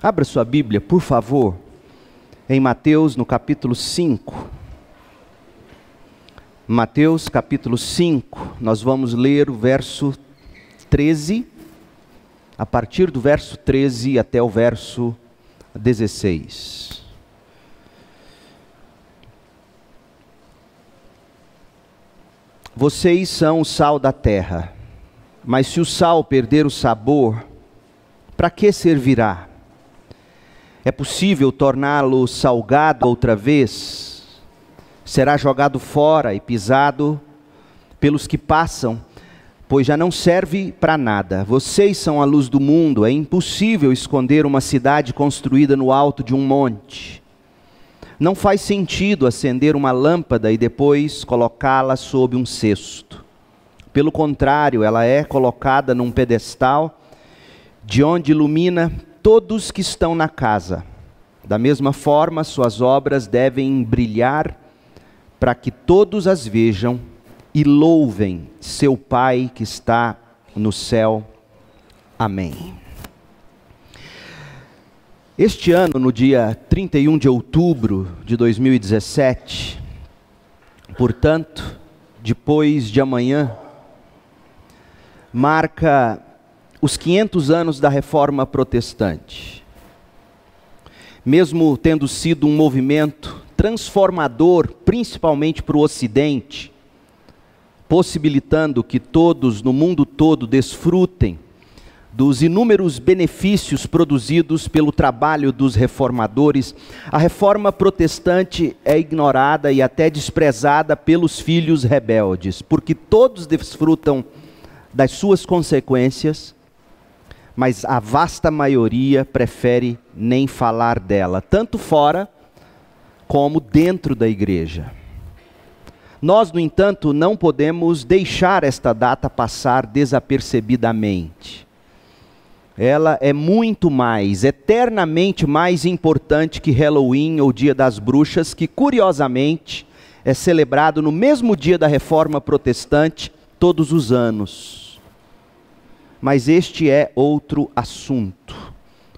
Abra sua Bíblia, por favor, em Mateus, no capítulo 5. Mateus, capítulo 5, nós vamos ler o verso 13, a partir do verso 13 até o verso 16. Vocês são o sal da terra, mas se o sal perder o sabor, para que servirá? É possível torná-lo salgado outra vez? Será jogado fora e pisado pelos que passam, pois já não serve para nada. Vocês são a luz do mundo. É impossível esconder uma cidade construída no alto de um monte. Não faz sentido acender uma lâmpada e depois colocá-la sob um cesto. Pelo contrário, ela é colocada num pedestal, de onde ilumina todos que estão na casa. Da mesma forma, suas obras devem brilhar para que todos as vejam e louvem seu Pai que está no céu. Amém. Este ano, no dia 31 de outubro de 2017, portanto, depois de amanhã, marca os 500 anos da Reforma Protestante. Mesmo tendo sido um movimento transformador, principalmente para o Ocidente, possibilitando que todos no mundo todo desfrutem dos inúmeros benefícios produzidos pelo trabalho dos reformadores, a Reforma Protestante é ignorada e até desprezada pelos filhos rebeldes, porque todos desfrutam das suas consequências, mas a vasta maioria prefere nem falar dela, tanto fora como dentro da igreja. Nós, no entanto, não podemos deixar esta data passar desapercebidamente. Ela é muito mais, eternamente mais importante que Halloween ou Dia das Bruxas, que curiosamente é celebrado no mesmo dia da Reforma Protestante todos os anos. Mas este é outro assunto.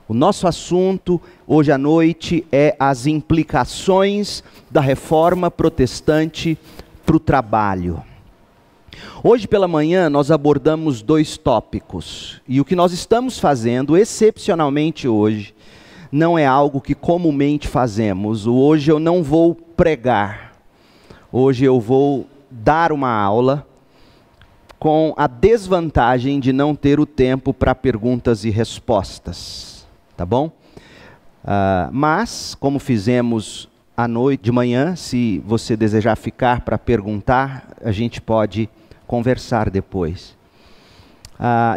O nosso assunto hoje à noite é as implicações da Reforma Protestante para o trabalho. Hoje pela manhã nós abordamos 2 tópicos. E o que nós estamos fazendo, excepcionalmente hoje, não é algo que comumente fazemos. Hoje eu não vou pregar. Hoje eu vou dar uma aula com a desvantagem de não ter o tempo para perguntas e respostas, tá bom? Mas, como fizemos à noite, de manhã, se você desejar ficar para perguntar, a gente pode conversar depois.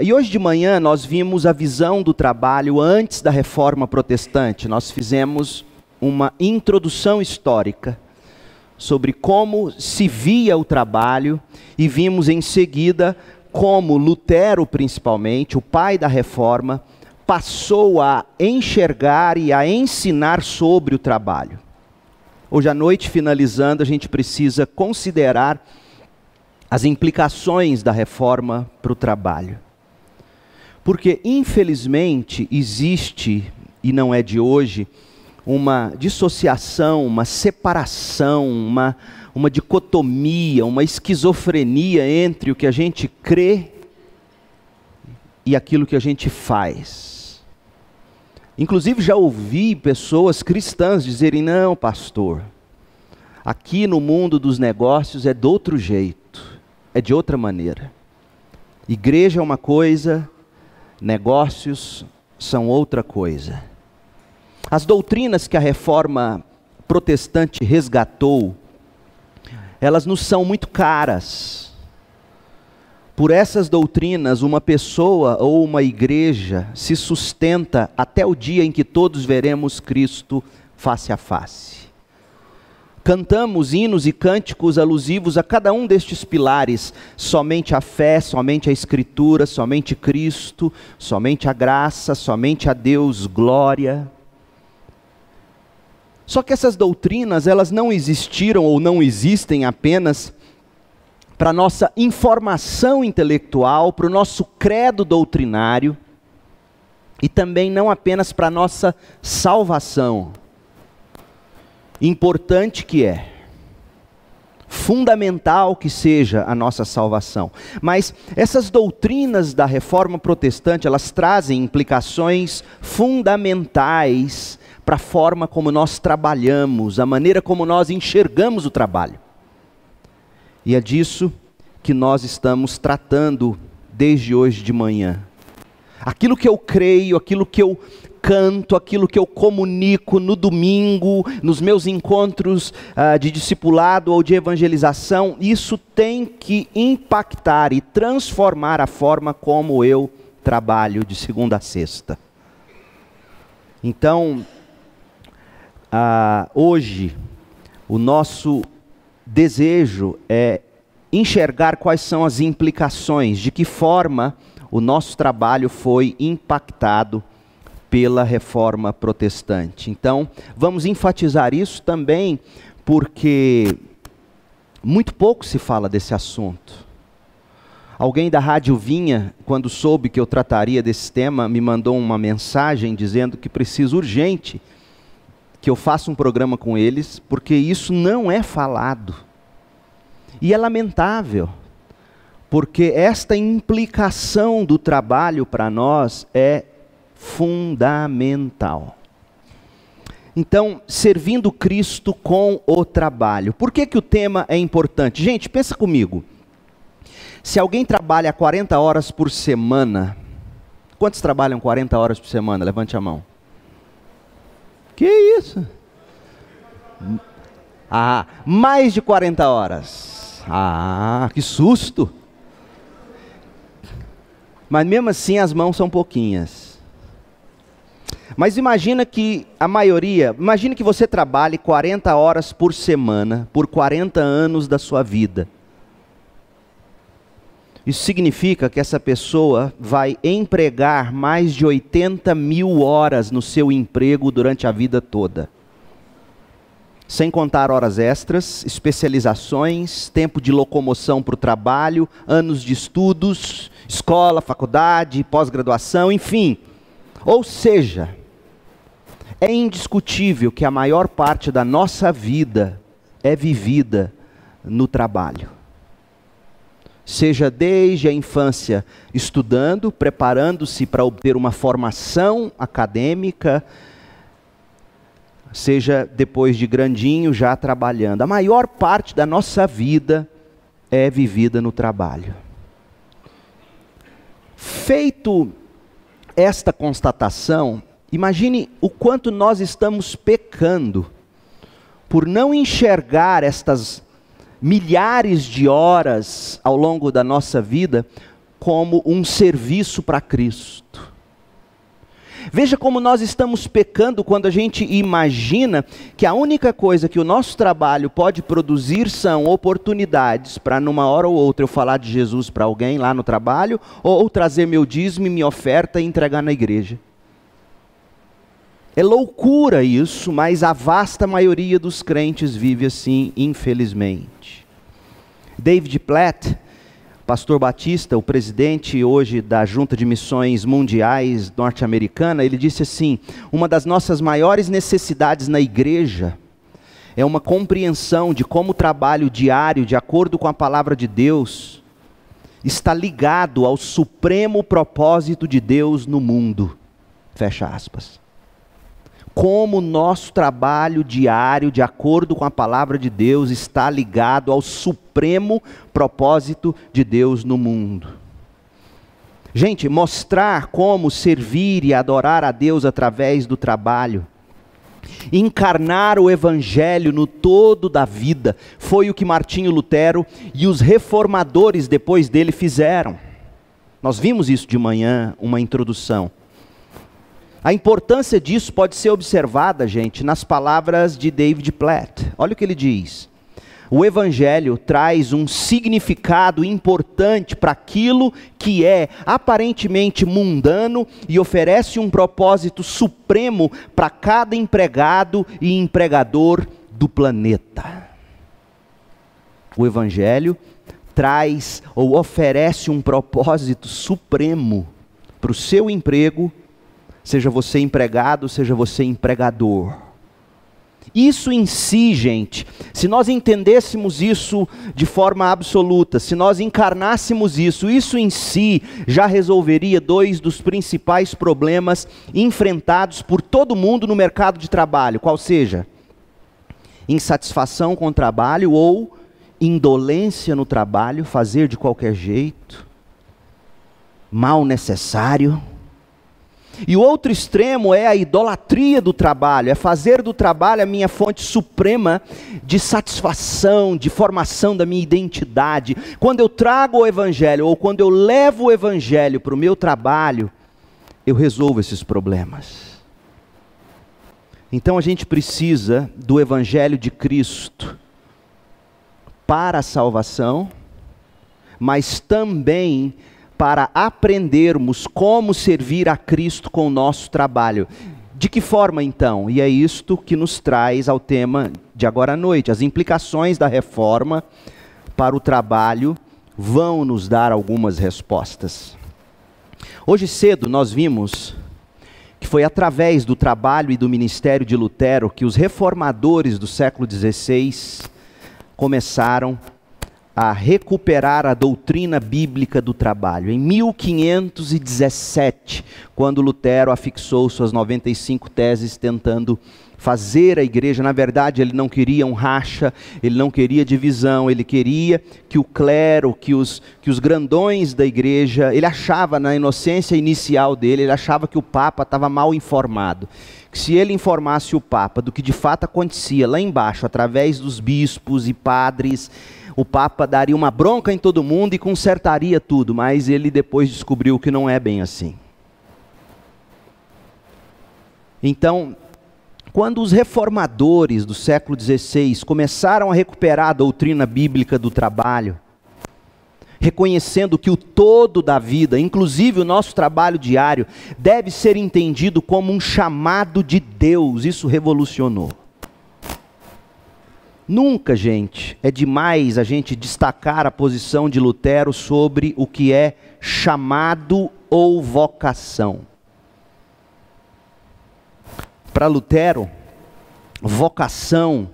E hoje de manhã nós vimos a visão do trabalho antes da Reforma Protestante. Nós fizemos uma introdução histórica sobre como se via o trabalho, e vimos em seguida como Lutero, principalmente, o pai da Reforma, passou a enxergar e a ensinar sobre o trabalho. Hoje à noite, finalizando, a gente precisa considerar as implicações da Reforma para o trabalho. Porque, infelizmente, existe, e não é de hoje, uma dissociação, uma separação, uma dicotomia, uma esquizofrenia entre o que a gente crê e aquilo que a gente faz. Inclusive já ouvi pessoas cristãs dizerem: não, pastor, aqui no mundo dos negócios é de outro jeito, é de outra maneira. Igreja é uma coisa, negócios são outra coisa. As doutrinas que a Reforma Protestante resgatou, elas nos são muito caras. Por essas doutrinas, uma pessoa ou uma igreja se sustenta até o dia em que todos veremos Cristo face a face. Cantamos hinos e cânticos alusivos a cada um destes pilares: somente a fé, somente a Escritura, somente Cristo, somente a graça, somente a Deus, glória. Só que essas doutrinas, elas não existiram ou não existem apenas para a nossa informação intelectual, para o nosso credo doutrinário, e também não apenas para a nossa salvação. Importante que é, fundamental que seja a nossa salvação. Mas essas doutrinas da Reforma Protestante, elas trazem implicações fundamentais para a forma como nós trabalhamos, a maneira como nós enxergamos o trabalho. E é disso que nós estamos tratando desde hoje de manhã. Aquilo que eu creio, aquilo que eu canto, aquilo que eu comunico no domingo, nos meus encontros de discipulado ou de evangelização, isso tem que impactar e transformar a forma como eu trabalho de segunda a sexta. Então, hoje, o nosso desejo é enxergar quais são as implicações, de que forma o nosso trabalho foi impactado pela Reforma Protestante. Então, vamos enfatizar isso também, porque muito pouco se fala desse assunto. Alguém da Rádio Vinha, quando soube que eu trataria desse tema, me mandou uma mensagem dizendo que precisa urgente que eu faça um programa com eles, porque isso não é falado. E é lamentável, porque esta implicação do trabalho para nós é fundamental. Então, servindo Cristo com o trabalho. Por que o tema é importante? Gente, pensa comigo. Se alguém trabalha 40 horas por semana, quantos trabalham 40 horas por semana? Levante a mão. Que isso? Mais de 40 horas. Que susto. Mas mesmo assim as mãos são pouquinhas. Mas imagina que a maioria, imagine que você trabalhe 40 horas por semana, por 40 anos da sua vida. Isso significa que essa pessoa vai empregar mais de 80 mil horas no seu emprego durante a vida toda. Sem contar horas extras, especializações, tempo de locomoção para o trabalho, anos de estudos, escola, faculdade, pós-graduação, enfim. Ou seja, é indiscutível que a maior parte da nossa vida é vivida no trabalho. Seja desde a infância estudando, preparando-se para obter uma formação acadêmica, seja depois de grandinho já trabalhando. A maior parte da nossa vida é vivida no trabalho. Feito esta constatação, imagine o quanto nós estamos pecando por não enxergar estas milhares de horas ao longo da nossa vida como um serviço para Cristo. Veja como nós estamos pecando quando a gente imagina que a única coisa que o nosso trabalho pode produzir são oportunidades para numa hora ou outra eu falar de Jesus para alguém lá no trabalho, ou trazer meu dízimo e minha oferta e entregar na igreja. É loucura isso, mas a vasta maioria dos crentes vive assim, infelizmente. David Platt, pastor batista, o presidente hoje da Junta de Missões Mundiais norte-americana, ele disse assim: uma das nossas maiores necessidades na igreja é uma compreensão de como o trabalho diário, de acordo com a palavra de Deus, está ligado ao supremo propósito de Deus no mundo. Fecha aspas. Como o nosso trabalho diário, de acordo com a palavra de Deus, está ligado ao supremo propósito de Deus no mundo. Gente, mostrar como servir e adorar a Deus através do trabalho, encarnar o Evangelho no todo da vida, foi o que Martinho Lutero e os reformadores depois dele fizeram. Nós vimos isso de manhã, uma introdução. A importância disso pode ser observada, gente, nas palavras de David Platt. Olha o que ele diz. O Evangelho traz um significado importante para aquilo que é aparentemente mundano e oferece um propósito supremo para cada empregado e empregador do planeta. O Evangelho traz ou oferece um propósito supremo para o seu emprego, Seja você empregado, seja você empregador. Isso em si, gente, se nós entendêssemos isso de forma absoluta, se nós encarnássemos isso em si já resolveria dois dos principais problemas enfrentados por todo mundo no mercado de trabalho, qual seja, insatisfação com o trabalho ou indolência no trabalho, fazer de qualquer jeito, mal necessário. E o outro extremo é a idolatria do trabalho, é fazer do trabalho a minha fonte suprema de satisfação, de formação da minha identidade. Quando eu trago o Evangelho, ou quando eu levo o Evangelho para o meu trabalho, eu resolvo esses problemas. Então a gente precisa do Evangelho de Cristo para a salvação, mas também para aprendermos como servir a Cristo com o nosso trabalho. De que forma então? E é isto que nos traz ao tema de agora à noite. As implicações da reforma para o trabalho vão nos dar algumas respostas. Hoje cedo nós vimos que foi através do trabalho e do ministério de Lutero que os reformadores do século XVI começaram a recuperar a doutrina bíblica do trabalho. Em 1517, quando Lutero afixou suas 95 teses tentando fazer a igreja, na verdade ele não queria um racha, ele não queria divisão, ele queria que o clero, que os grandões da igreja, ele achava na inocência inicial dele, ele achava que o Papa estava mal informado. Que se ele informasse o Papa do que de fato acontecia lá embaixo, através dos bispos e padres, o Papa daria uma bronca em todo mundo e consertaria tudo, mas ele depois descobriu que não é bem assim. Então, quando os reformadores do século XVI começaram a recuperar a doutrina bíblica do trabalho, reconhecendo que o todo da vida, inclusive o nosso trabalho diário, deve ser entendido como um chamado de Deus, isso revolucionou. Nunca, gente, é demais a gente destacar a posição de Lutero sobre o que é chamado ou vocação. Para Lutero, vocação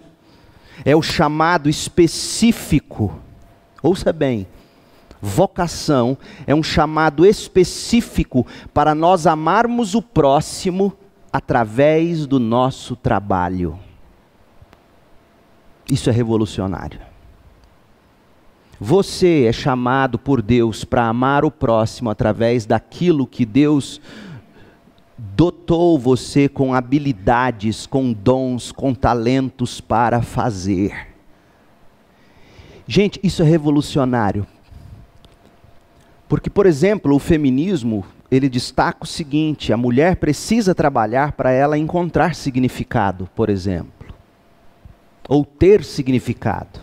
é o chamado específico, ouça bem, vocação é um chamado específico para nós amarmos o próximo através do nosso trabalho. Isso é revolucionário. Você é chamado por Deus para amar o próximo através daquilo que Deus dotou você com habilidades, com dons, com talentos para fazer. Gente, isso é revolucionário. Porque, por exemplo, o feminismo, ele destaca o seguinte: a mulher precisa trabalhar para ela encontrar significado, por exemplo. Ou ter significado.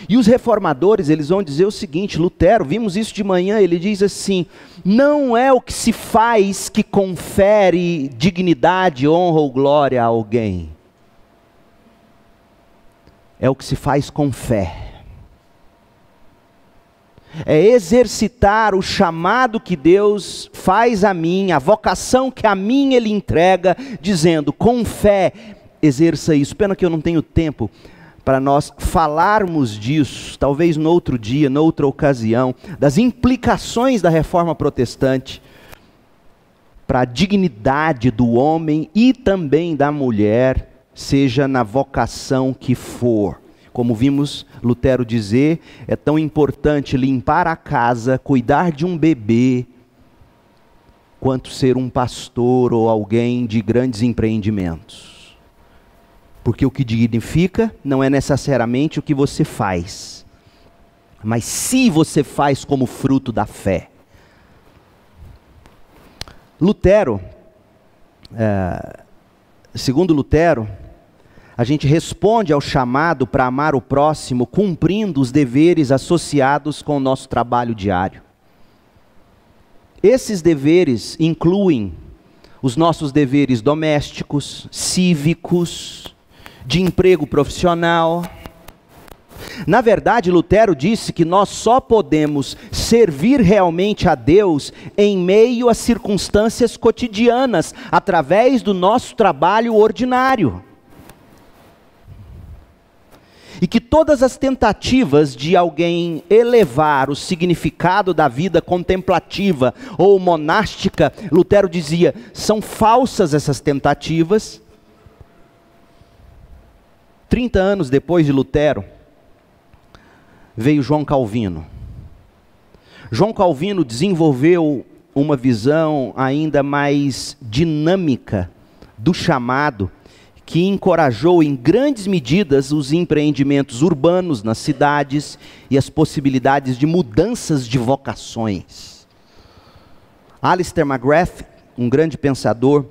E os reformadores, eles vão dizer o seguinte, Lutero, vimos isso de manhã, ele diz assim: não é o que se faz que confere dignidade, honra ou glória a alguém. É o que se faz com fé. É exercitar o chamado que Deus faz a mim, a vocação que a mim Ele entrega, dizendo, com fé, exerça isso. Pena que eu não tenho tempo para nós falarmos disso, talvez no outro dia, noutra ocasião, das implicações da reforma protestante para a dignidade do homem e também da mulher, seja na vocação que for. Como vimos Lutero dizer, é tão importante limpar a casa, cuidar de um bebê, quanto ser um pastor ou alguém de grandes empreendimentos. Porque o que dignifica não é necessariamente o que você faz, mas se você faz como fruto da fé. Lutero, segundo Lutero, a gente responde ao chamado para amar o próximo cumprindo os deveres associados com o nosso trabalho diário. Esses deveres incluem os nossos deveres domésticos, cívicos, de emprego profissional, Na verdade, Lutero disse que nós só podemos servir realmente a Deus em meio a circunstâncias cotidianas, através do nosso trabalho ordinário. E que todas as tentativas de alguém elevar o significado da vida contemplativa ou monástica, Lutero dizia, são falsas essas tentativas. 30 anos depois de Lutero, veio João Calvino. João Calvino desenvolveu uma visão ainda mais dinâmica do chamado, que encorajou em grandes medidas os empreendimentos urbanos nas cidades e as possibilidades de mudanças de vocações. Alistair McGrath, um grande pensador,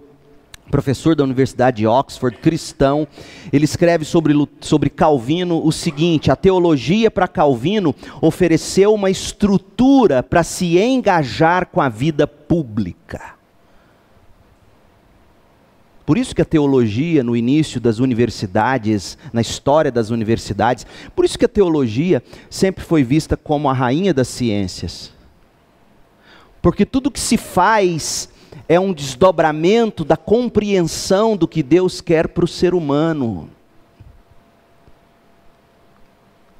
professor da Universidade de Oxford, cristão, ele escreve sobre Calvino o seguinte: a teologia para Calvino ofereceu uma estrutura para se engajar com a vida pública. Por isso que a teologia, no início das universidades, na história das universidades, por isso que a teologia sempre foi vista como a rainha das ciências. Porque tudo que se faz é um desdobramento da compreensão do que Deus quer para o ser humano.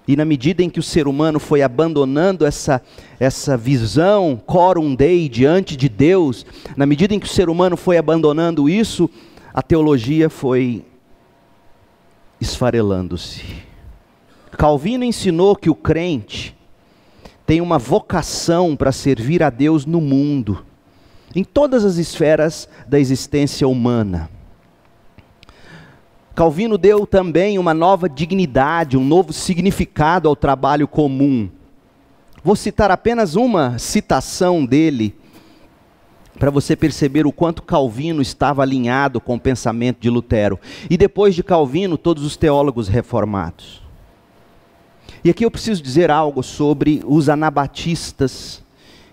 E na medida em que o ser humano foi abandonando essa visão coram Dei diante de Deus, na medida em que o ser humano foi abandonando isso, a teologia foi esfarelando-se. Calvino ensinou que o crente tem uma vocação para servir a Deus no mundo, em todas as esferas da existência humana. Calvino deu também uma nova dignidade, um novo significado ao trabalho comum. Vou citar apenas uma citação dele, para você perceber o quanto Calvino estava alinhado com o pensamento de Lutero. E depois de Calvino, todos os teólogos reformados. E aqui eu preciso dizer algo sobre os anabatistas,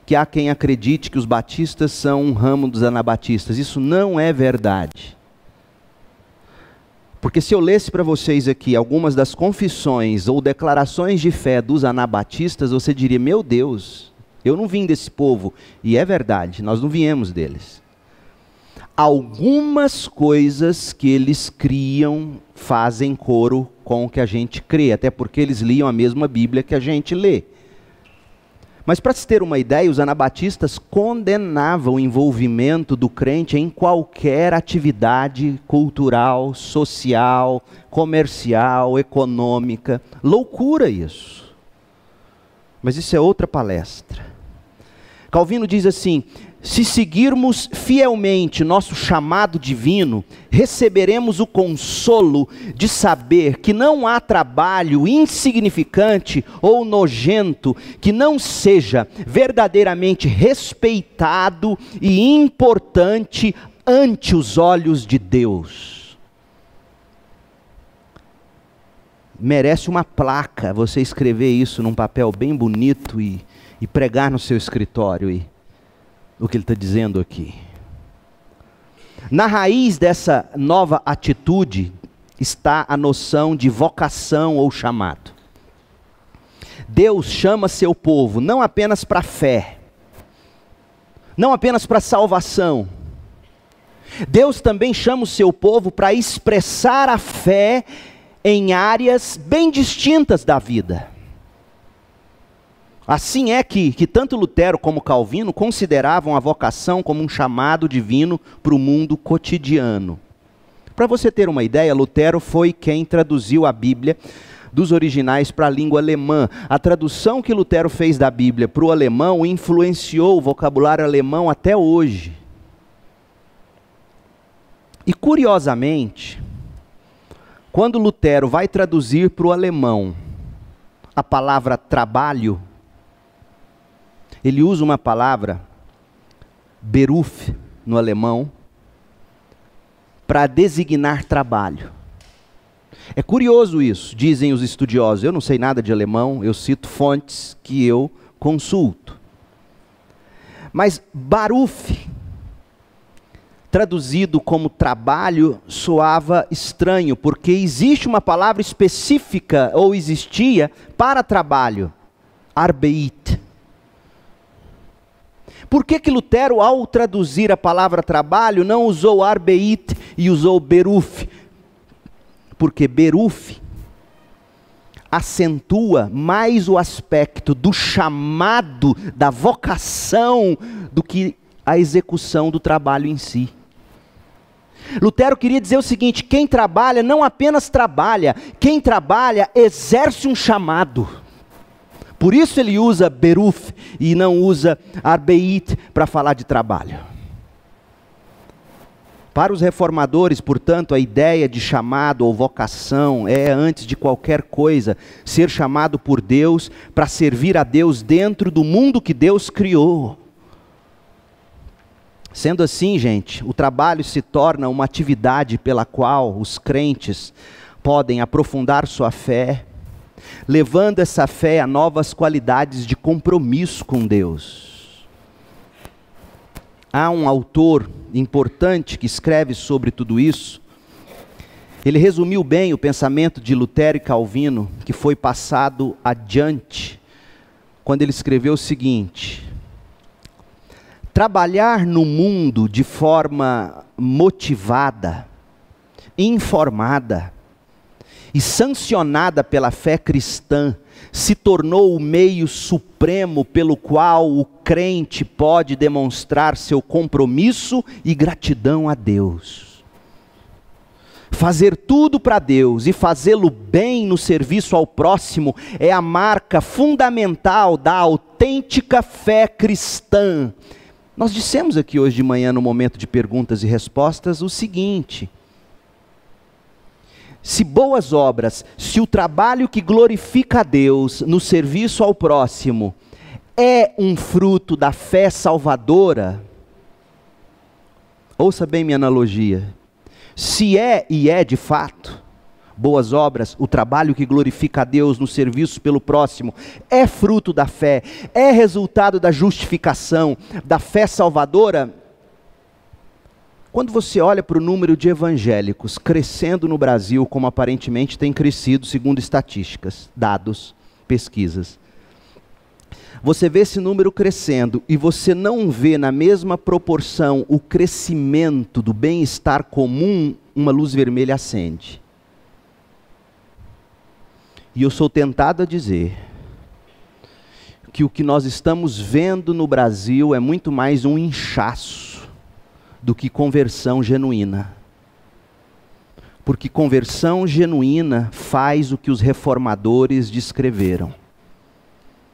que há quem acredite que os batistas são um ramo dos anabatistas. Isso não é verdade. Porque se eu lesse para vocês aqui algumas das confissões ou declarações de fé dos anabatistas, você diria, meu Deus, eu não vim desse povo. E é verdade, nós não viemos deles. Algumas coisas que eles criam fazem coro com o que a gente crê, até porque eles liam a mesma Bíblia que a gente lê. Mas para se ter uma ideia, os anabatistas condenavam o envolvimento do crente em qualquer atividade cultural, social, comercial, econômica. Loucura isso. Mas isso é outra palestra. Calvino diz assim: se seguirmos fielmente nosso chamado divino, receberemos o consolo de saber que não há trabalho insignificante ou nojento que não seja verdadeiramente respeitado e importante ante os olhos de Deus. Merece uma placa você escrever isso num papel bem bonito e pregar no seu escritório o que ele está dizendo aqui. Na raiz dessa nova atitude está a noção de vocação ou chamado. Deus chama seu povo não apenas para a fé, não apenas para a salvação. Deus também chama o seu povo para expressar a fé em áreas bem distintas da vida. Assim é que tanto Lutero como Calvino consideravam a vocação como um chamado divino para o mundo cotidiano. Para você ter uma ideia, Lutero foi quem traduziu a Bíblia dos originais para a língua alemã. A tradução que Lutero fez da Bíblia para o alemão influenciou o vocabulário alemão até hoje. E curiosamente, quando Lutero vai traduzir para o alemão a palavra trabalho, ele usa uma palavra, Beruf, no alemão, para designar trabalho. É curioso isso, dizem os estudiosos. Eu não sei nada de alemão, eu cito fontes que eu consulto. Mas Beruf, traduzido como trabalho, soava estranho, porque existe uma palavra específica, ou existia, para trabalho: Arbeit. Por que Lutero, ao traduzir a palavra trabalho, não usou Arbeit e usou Beruf? Porque Beruf acentua mais o aspecto do chamado, da vocação, do que a execução do trabalho em si. Lutero queria dizer o seguinte: quem trabalha não apenas trabalha, quem trabalha exerce um chamado. Por isso ele usa Beruf e não usa Arbeit para falar de trabalho. Para os reformadores, portanto, a ideia de chamado ou vocação é, antes de qualquer coisa, ser chamado por Deus para servir a Deus dentro do mundo que Deus criou. Sendo assim, gente, o trabalho se torna uma atividade pela qual os crentes podem aprofundar sua fé, levando essa fé a novas qualidades de compromisso com Deus. Há um autor importante que escreve sobre tudo isso. Ele resumiu bem o pensamento de Lutero e Calvino, que foi passado adiante, quando ele escreveu o seguinte: trabalhar no mundo de forma motivada, informada e sancionada pela fé cristã se tornou o meio supremo pelo qual o crente pode demonstrar seu compromisso e gratidão a Deus. Fazer tudo para Deus e fazê-lo bem no serviço ao próximo é a marca fundamental da autêntica fé cristã. Nós dissemos aqui hoje de manhã, no momento de perguntas e respostas, o seguinte: se boas obras, se o trabalho que glorifica a Deus no serviço ao próximo é um fruto da fé salvadora, ouça bem minha analogia, se é e é de fato, boas obras, o trabalho que glorifica a Deus no serviço pelo próximo, é fruto da fé, é resultado da justificação, da fé salvadora. Quando você olha para o número de evangélicos crescendo no Brasil, como aparentemente tem crescido segundo estatísticas, dados, pesquisas, você vê esse número crescendo e você não vê na mesma proporção o crescimento do bem-estar comum, uma luz vermelha acende. E eu sou tentado a dizer que o que nós estamos vendo no Brasil é muito mais um inchaço do que conversão genuína. Porque conversão genuína faz o que os reformadores descreveram.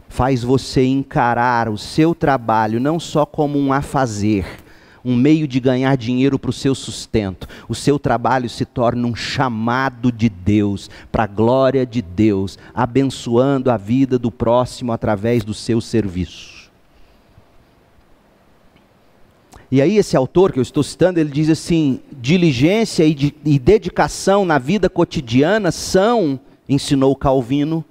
Faz você encarar o seu trabalho não só como um afazer, um meio de ganhar dinheiro para o seu sustento. O seu trabalho se torna um chamado de Deus, para a glória de Deus, abençoando a vida do próximo através do seu serviço. E aí esse autor que eu estou citando, ele diz assim: diligência e dedicação na vida cotidiana são, ensinou Calvino,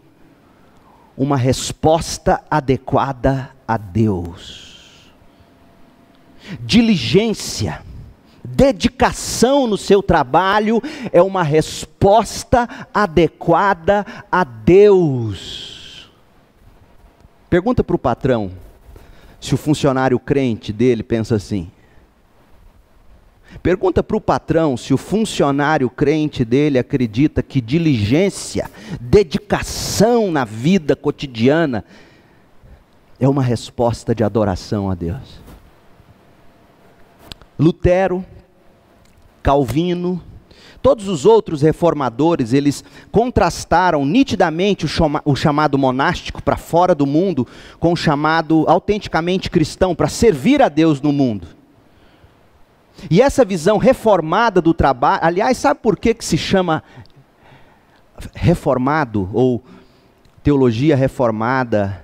uma resposta adequada a Deus. Diligência, dedicação no seu trabalho é uma resposta adequada a Deus. Pergunta para o patrão se o funcionário crente dele pensa assim. Pergunta para o patrão se o funcionário crente dele acredita que diligência, dedicação na vida cotidiana é uma resposta de adoração a Deus. Lutero, Calvino, todos os outros reformadores, eles contrastaram nitidamente o chamado monástico para fora do mundo com o chamado autenticamente cristão para servir a Deus no mundo. E essa visão reformada do trabalho, aliás, sabe por que se chama reformado ou teologia reformada?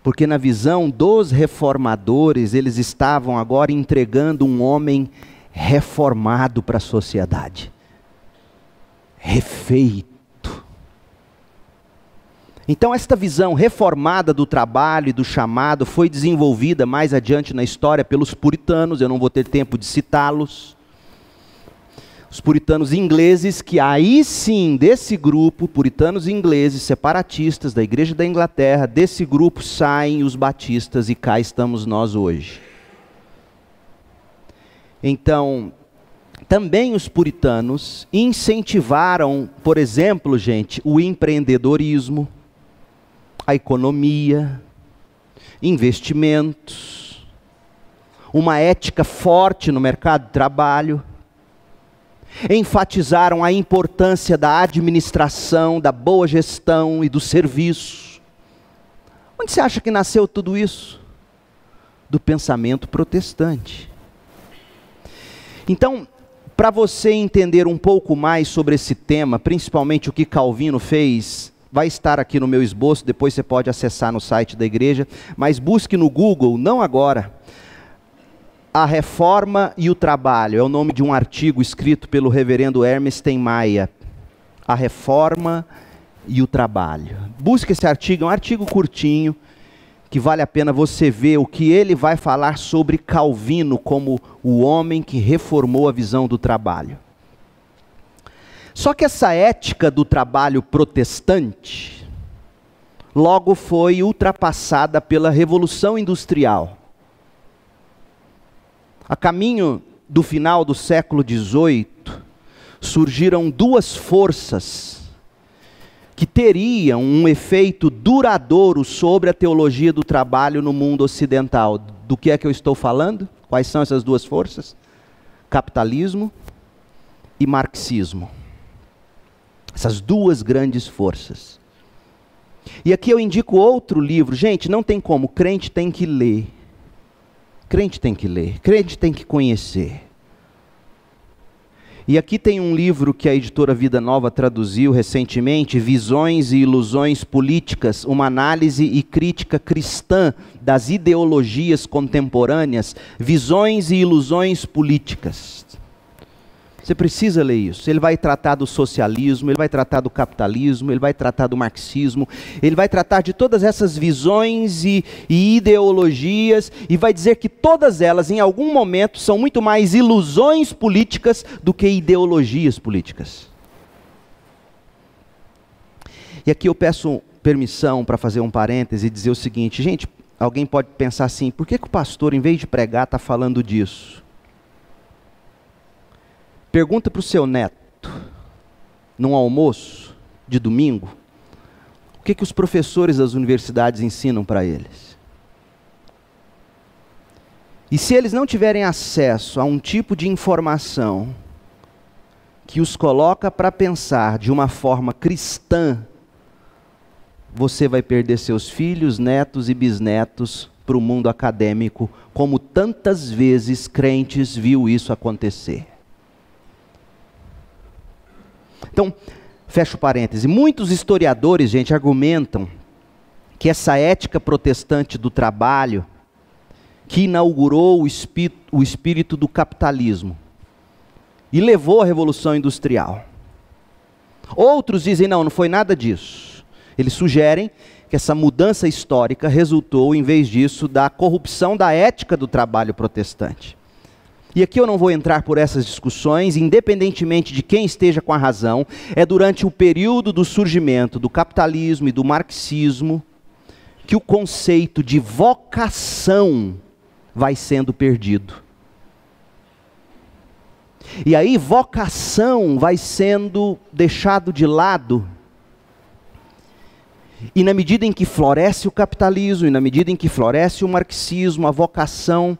Porque na visão dos reformadores, eles estavam agora entregando um homem reformado para a sociedade. Refeito. Então esta visão reformada do trabalho e do chamado foi desenvolvida mais adiante na história pelos puritanos, eu não vou ter tempo de citá-los. Os puritanos ingleses, que aí sim, desse grupo, puritanos ingleses, separatistas da Igreja da Inglaterra, desse grupo saem os batistas e cá estamos nós hoje. Então, também os puritanos incentivaram, por exemplo, gente, o empreendedorismo, a economia, investimentos, uma ética forte no mercado de trabalho. Enfatizaram a importância da administração, da boa gestão e do serviço. Onde você acha que nasceu tudo isso? Do pensamento protestante. Então, para você entender um pouco mais sobre esse tema, principalmente o que Calvino fez, vai estar aqui no meu esboço, depois você pode acessar no site da igreja, mas busque no Google, não agora, A Reforma e o Trabalho, é o nome de um artigo escrito pelo reverendo Hermes Steinmeier, A Reforma e o Trabalho. Busque esse artigo, é um artigo curtinho, que vale a pena você ver o que ele vai falar sobre Calvino como o homem que reformou a visão do trabalho. Só que essa ética do trabalho protestante logo foi ultrapassada pela Revolução Industrial. A caminho do final do século XVIII, surgiram duas forças que teriam um efeito duradouro sobre a teologia do trabalho no mundo ocidental. Do que é que eu estou falando? Quais são essas duas forças? Capitalismo e marxismo. Essas duas grandes forças. E aqui eu indico outro livro. Gente, não tem como, crente tem que ler. Crente tem que ler, crente tem que conhecer. E aqui tem um livro que a editora Vida Nova traduziu recentemente, Visões e Ilusões Políticas, uma análise e crítica cristã das ideologias contemporâneas, Visões e Ilusões Políticas. Você precisa ler isso. Ele vai tratar do socialismo, ele vai tratar do capitalismo, ele vai tratar do marxismo, ele vai tratar de todas essas visões e ideologias, e vai dizer que todas elas, em algum momento, são muito mais ilusões políticas do que ideologias políticas. E aqui eu peço permissão para fazer um parêntese e dizer o seguinte, gente, alguém pode pensar assim, por que o pastor, em vez de pregar, está falando disso? Pergunta para o seu neto, num almoço de domingo, o que os professores das universidades ensinam para eles. E se eles não tiverem acesso a um tipo de informação que os coloca para pensar de uma forma cristã, você vai perder seus filhos, netos e bisnetos para o mundo acadêmico, como tantas vezes crentes viu isso acontecer. Então, fecho parêntese, muitos historiadores, gente, argumentam que essa ética protestante do trabalho, que inaugurou o espírito do capitalismo e levou à Revolução Industrial. Outros dizem, não foi nada disso. Eles sugerem que essa mudança histórica resultou, em vez disso, da corrupção da ética do trabalho protestante. E aqui eu não vou entrar por essas discussões, independentemente de quem esteja com a razão, é durante o período do surgimento do capitalismo e do marxismo que o conceito de vocação vai sendo perdido. E aí vocação vai sendo deixado de lado. E na medida em que floresce o capitalismo, e na medida em que floresce o marxismo, a vocação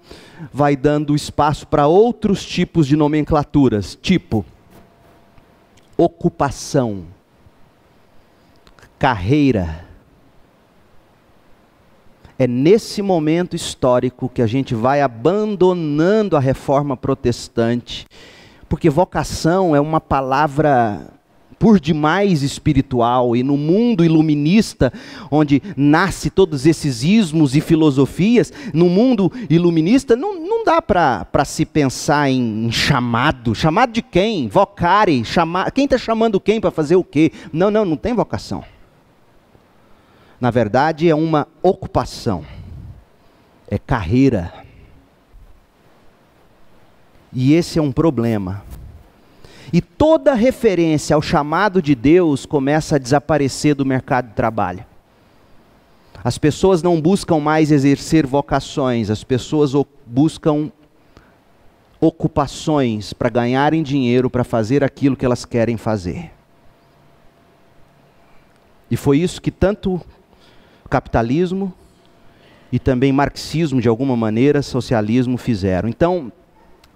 vai dando espaço para outros tipos de nomenclaturas, tipo ocupação, carreira. É nesse momento histórico que a gente vai abandonando a reforma protestante, porque vocação é uma palavra por demais espiritual, e no mundo iluminista, onde nasce todos esses ismos e filosofias, no mundo iluminista não dá para se pensar em chamado. Chamado de quem? Vocare, quem está chamando quem para fazer o quê? Não tem vocação. Na verdade, é uma ocupação, é carreira. E esse é um problema. E toda referência ao chamado de Deus começa a desaparecer do mercado de trabalho. As pessoas não buscam mais exercer vocações, as pessoas buscam ocupações para ganharem dinheiro, para fazer aquilo que elas querem fazer. E foi isso que tanto capitalismo e também marxismo, de alguma maneira, socialismo fizeram. Então,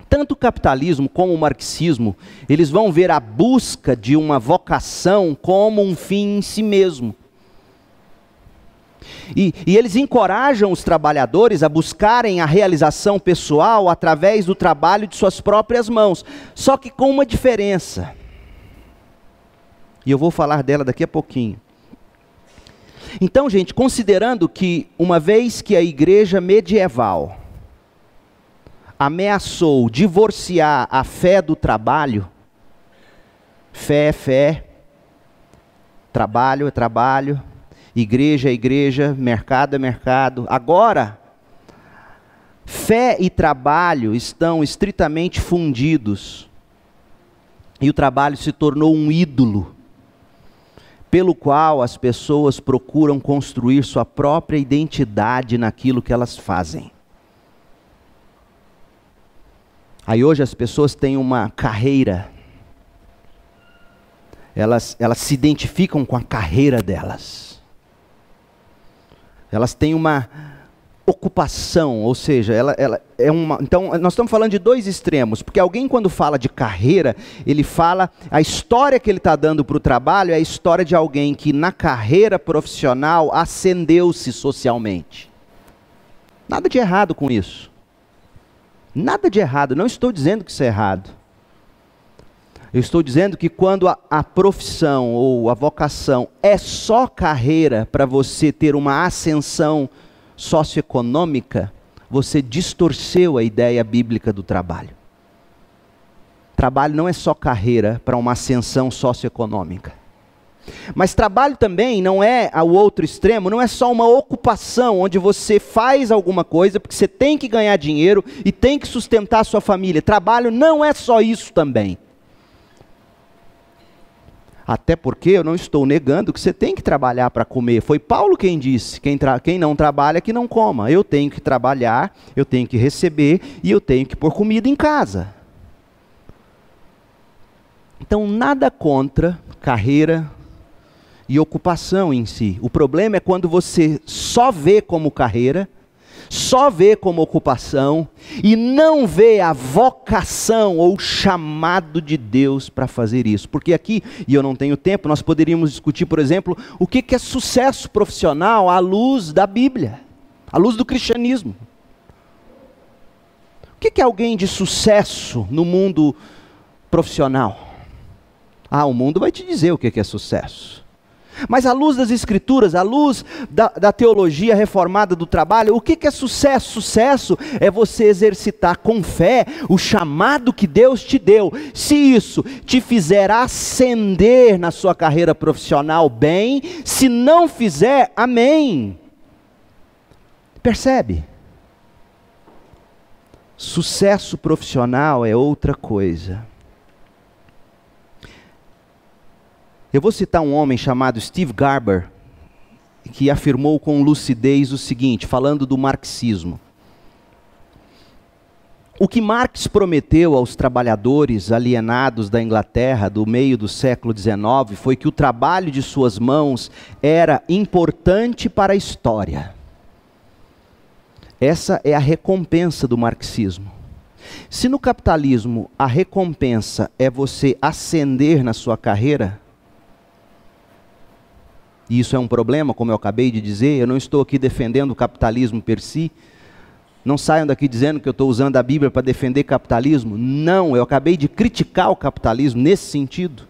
tanto o capitalismo como o marxismo, eles vão ver a busca de uma vocação como um fim em si mesmo. E eles encorajam os trabalhadores a buscarem a realização pessoal através do trabalho de suas próprias mãos. Só que com uma diferença. E eu vou falar dela daqui a pouquinho. Então, gente, considerando que uma vez que a igreja medieval ameaçou divorciar a fé do trabalho, fé é fé, trabalho é trabalho, igreja é igreja, mercado é mercado. Agora, fé e trabalho estão estritamente fundidos. E o trabalho se tornou um ídolo, pelo qual as pessoas procuram construir sua própria identidade naquilo que elas fazem. Aí hoje as pessoas têm uma carreira. Elas se identificam com a carreira delas. Elas têm uma ocupação, ou seja, ela é uma... Então, nós estamos falando de dois extremos, porque alguém quando fala de carreira, ele fala, a história que ele está dando para o trabalho é a história de alguém que na carreira profissional ascendeu-se socialmente. Nada de errado com isso. Nada de errado, não estou dizendo que isso é errado. Eu estou dizendo que quando a profissão ou a vocação é só carreira para você ter uma ascensão socioeconômica, você distorceu a ideia bíblica do trabalho. Trabalho não é só carreira para uma ascensão socioeconômica. Mas trabalho também não é, ao outro extremo, não é só uma ocupação onde você faz alguma coisa porque você tem que ganhar dinheiro e tem que sustentar a sua família. Trabalho não é só isso também. Até porque eu não estou negando que você tem que trabalhar para comer. Foi Paulo quem disse, quem não trabalha que não coma. Eu tenho que trabalhar, eu tenho que receber e eu tenho que pôr comida em casa. Então nada contra carreira e ocupação em si. O problema é quando você só vê como carreira, só vê como ocupação e não vê a vocação ou chamado de Deus para fazer isso. Porque aqui, e eu não tenho tempo, nós poderíamos discutir, por exemplo, o que é sucesso profissional à luz da Bíblia, à luz do cristianismo. O que é alguém de sucesso no mundo profissional? O mundo vai te dizer o que é sucesso. Mas à luz das Escrituras, à luz da teologia reformada do trabalho, o que é sucesso? Sucesso é você exercitar com fé o chamado que Deus te deu. Se isso te fizer ascender na sua carreira profissional, bem. Se não fizer, amém. Percebe? Sucesso profissional é outra coisa. Eu vou citar um homem chamado Steve Garber, que afirmou com lucidez o seguinte, falando do marxismo. O que Marx prometeu aos trabalhadores alienados da Inglaterra do meio do século XIX foi que o trabalho de suas mãos era importante para a história. Essa é a recompensa do marxismo. Se no capitalismo a recompensa é você ascender na sua carreira, e isso é um problema, como eu acabei de dizer, eu não estou aqui defendendo o capitalismo per si. Não saiam daqui dizendo que eu estou usando a Bíblia para defender capitalismo. Não, eu acabei de criticar o capitalismo nesse sentido.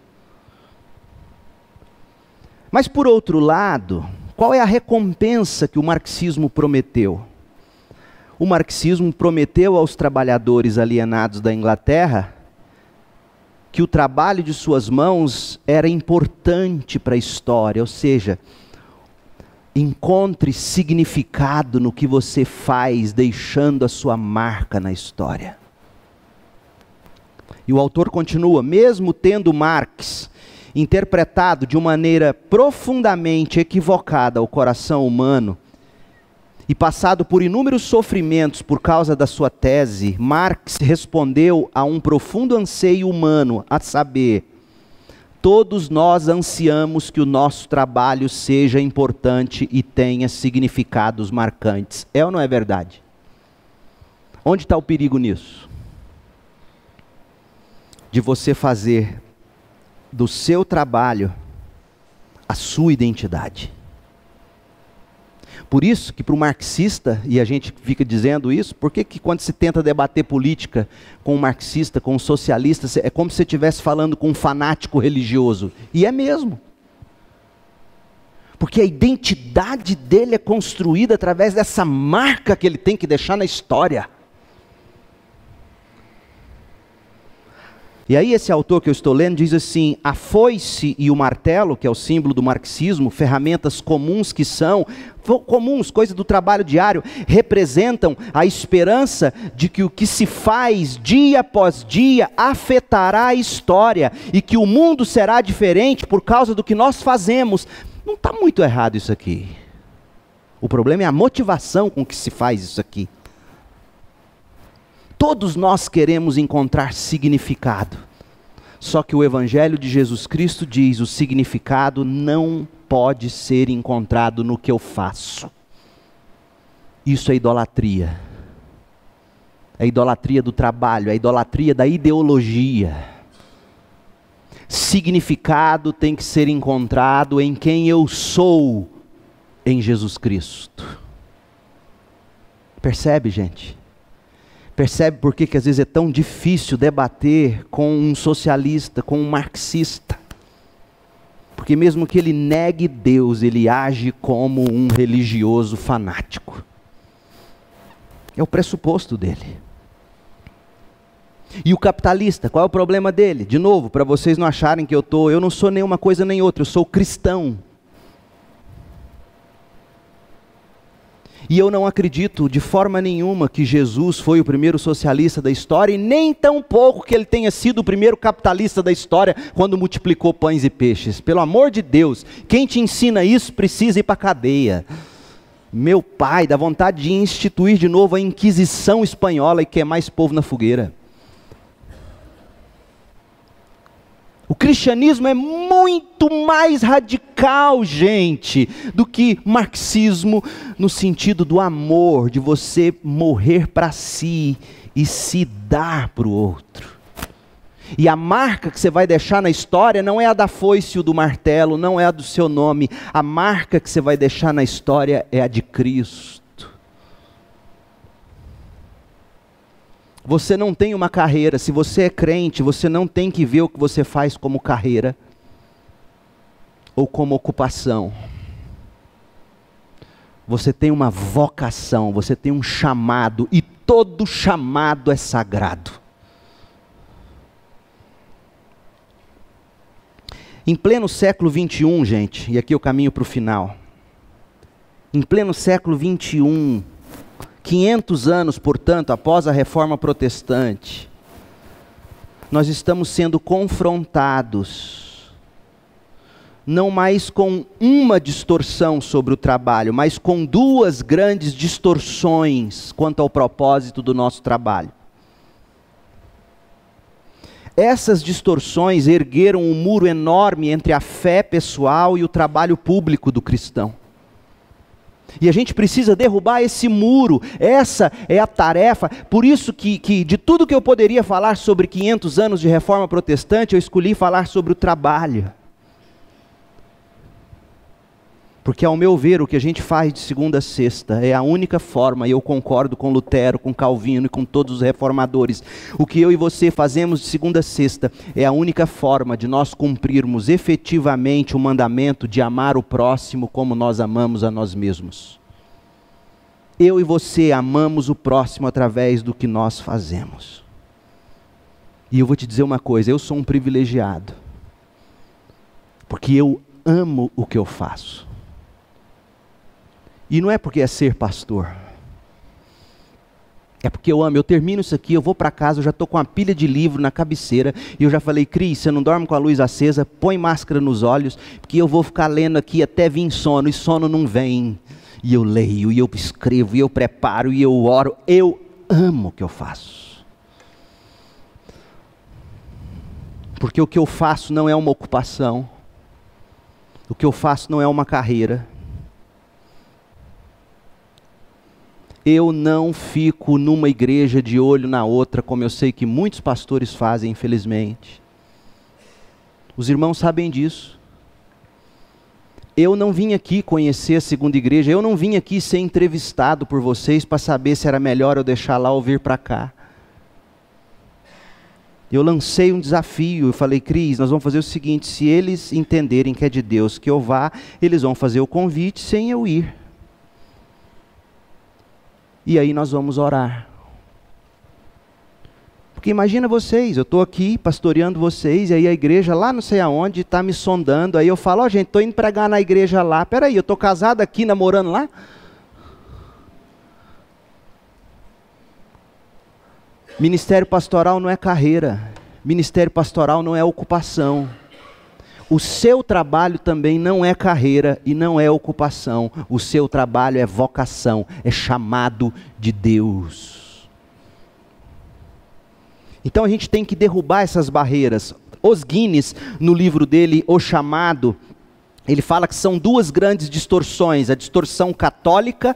Mas por outro lado, qual é a recompensa que o marxismo prometeu? O marxismo prometeu aos trabalhadores alienados da Inglaterra que o trabalho de suas mãos era importante para a história, ou seja, Encontre significado no que você faz, deixando a sua marca na história. E o autor continua: mesmo tendo Marx interpretado de uma maneira profundamente equivocada o coração humano, e passado por inúmeros sofrimentos por causa da sua tese, Marx respondeu a um profundo anseio humano, a saber, todos nós ansiamos que o nosso trabalho seja importante e tenha significados marcantes. É ou não é verdade? Onde está o perigo nisso? De você fazer do seu trabalho a sua identidade. Por isso que para o marxista, e a gente fica dizendo isso, por que quando se tenta debater política com um marxista, com um socialista, é como se você estivesse falando com um fanático religioso. E é mesmo. Porque a identidade dele é construída através dessa marca que ele tem que deixar na história. E aí esse autor que eu estou lendo diz assim: a foice e o martelo, que é o símbolo do marxismo, ferramentas comuns que são, comuns, coisa do trabalho diário, representam a esperança de que o que se faz dia após dia afetará a história e que o mundo será diferente por causa do que nós fazemos. Não está muito errado isso aqui. O problema é a motivação com que se faz isso aqui. Todos nós queremos encontrar significado. Só que o Evangelho de Jesus Cristo diz: o significado não pode ser encontrado no que eu faço. Isso é idolatria. É a idolatria do trabalho, é a idolatria da ideologia. Significado tem que ser encontrado em quem eu sou em Jesus Cristo. Percebe, gente? Percebe por que às vezes é tão difícil debater com um socialista, com um marxista? Porque mesmo que ele negue Deus, ele age como um religioso fanático. É o pressuposto dele. E o capitalista, qual é o problema dele? De novo, para vocês não acharem que eu não sou nenhuma coisa nem outra, eu sou cristão. E eu não acredito de forma nenhuma que Jesus foi o primeiro socialista da história, e nem tampouco que ele tenha sido o primeiro capitalista da história quando multiplicou pães e peixes. Pelo amor de Deus, quem te ensina isso precisa ir para a cadeia. Meu pai, dá vontade de instituir de novo a Inquisição espanhola e queimar esse povo na fogueira. O cristianismo é muito mais radical, gente, do que marxismo, no sentido do amor, de você morrer para si e se dar para o outro. E a marca que você vai deixar na história não é a da foice ou do martelo, não é a do seu nome. A marca que você vai deixar na história é a de Cristo. Você não tem uma carreira. Se você é crente, você não tem que ver o que você faz como carreira ou como ocupação. Você tem uma vocação, você tem um chamado, e todo chamado é sagrado. Em pleno século 21, gente, e aqui eu caminho para o final. Em pleno século 21, 500 anos, portanto, após a Reforma Protestante, nós estamos sendo confrontados, não mais com uma distorção sobre o trabalho, mas com duas grandes distorções quanto ao propósito do nosso trabalho. Essas distorções ergueram um muro enorme entre a fé pessoal e o trabalho público do cristão. E a gente precisa derrubar esse muro. Essa é a tarefa. Por isso que de tudo que eu poderia falar sobre 500 anos de Reforma Protestante, eu escolhi falar sobre o trabalho. Porque, ao meu ver, o que a gente faz de segunda a sexta é a única forma, e eu concordo com Lutero, com Calvino e com todos os reformadores, o que eu e você fazemos de segunda a sexta é a única forma de nós cumprirmos efetivamente o mandamento de amar o próximo como nós amamos a nós mesmos. Eu e você amamos o próximo através do que nós fazemos. E eu vou te dizer uma coisa, eu sou um privilegiado, porque eu amo o que eu faço. E não é porque é ser pastor. É porque eu amo. Eu termino isso aqui, eu vou para casa, eu já estou com uma pilha de livro na cabeceira. E eu já falei, Cris, você não dorme com a luz acesa, põe máscara nos olhos, porque eu vou ficar lendo aqui até vir sono, e sono não vem. E eu leio, e eu escrevo, e eu preparo, e eu oro. Eu amo o que eu faço. Porque o que eu faço não é uma ocupação. O que eu faço não é uma carreira. Eu não fico numa igreja de olho na outra, como eu sei que muitos pastores fazem, infelizmente. Os irmãos sabem disso. Eu não vim aqui conhecer a segunda igreja, eu não vim aqui ser entrevistado por vocês para saber se era melhor eu deixar lá ou vir para cá. Eu lancei um desafio, eu falei, Cris, nós vamos fazer o seguinte, se eles entenderem que é de Deus que eu vá, eles vão fazer o convite sem eu ir. E aí nós vamos orar. Porque imagina vocês, eu estou aqui pastoreando vocês, e aí a igreja lá não sei aonde está me sondando, aí eu falo, gente, estou indo pregar na igreja lá, peraí, eu estou casado aqui, namorando lá? Ministério pastoral não é carreira, ministério pastoral não é ocupação. O seu trabalho também não é carreira e não é ocupação. O seu trabalho é vocação, é chamado de Deus. Então a gente tem que derrubar essas barreiras. Os Guinness, no livro dele, O Chamado, ele fala que são duas grandes distorções. A distorção católica,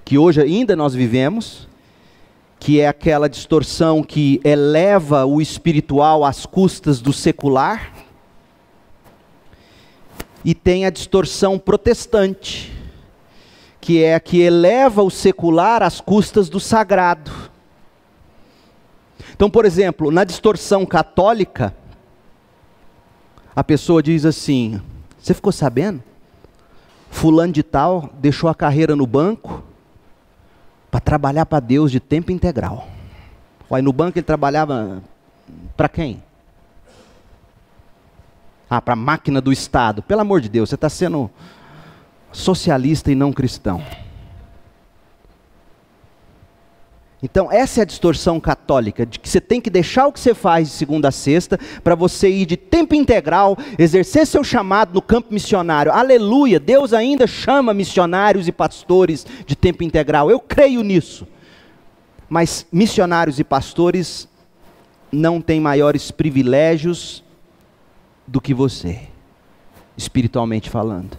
que hoje ainda nós vivemos, que é aquela distorção que eleva o espiritual às custas do secular. E tem a distorção protestante, que é a que eleva o secular às custas do sagrado. Então, por exemplo, na distorção católica, a pessoa diz assim, você ficou sabendo? Fulano de tal deixou a carreira no banco para trabalhar para Deus de tempo integral. Aí no banco ele trabalhava para quem? Para a máquina do Estado. Pelo amor de Deus, você está sendo socialista e não cristão. Então essa é a distorção católica, de que você tem que deixar o que você faz de segunda a sexta, para você ir de tempo integral, exercer seu chamado no campo missionário. Aleluia, Deus ainda chama missionários e pastores de tempo integral, eu creio nisso. Mas missionários e pastores não têm maiores privilégios do que você, espiritualmente falando.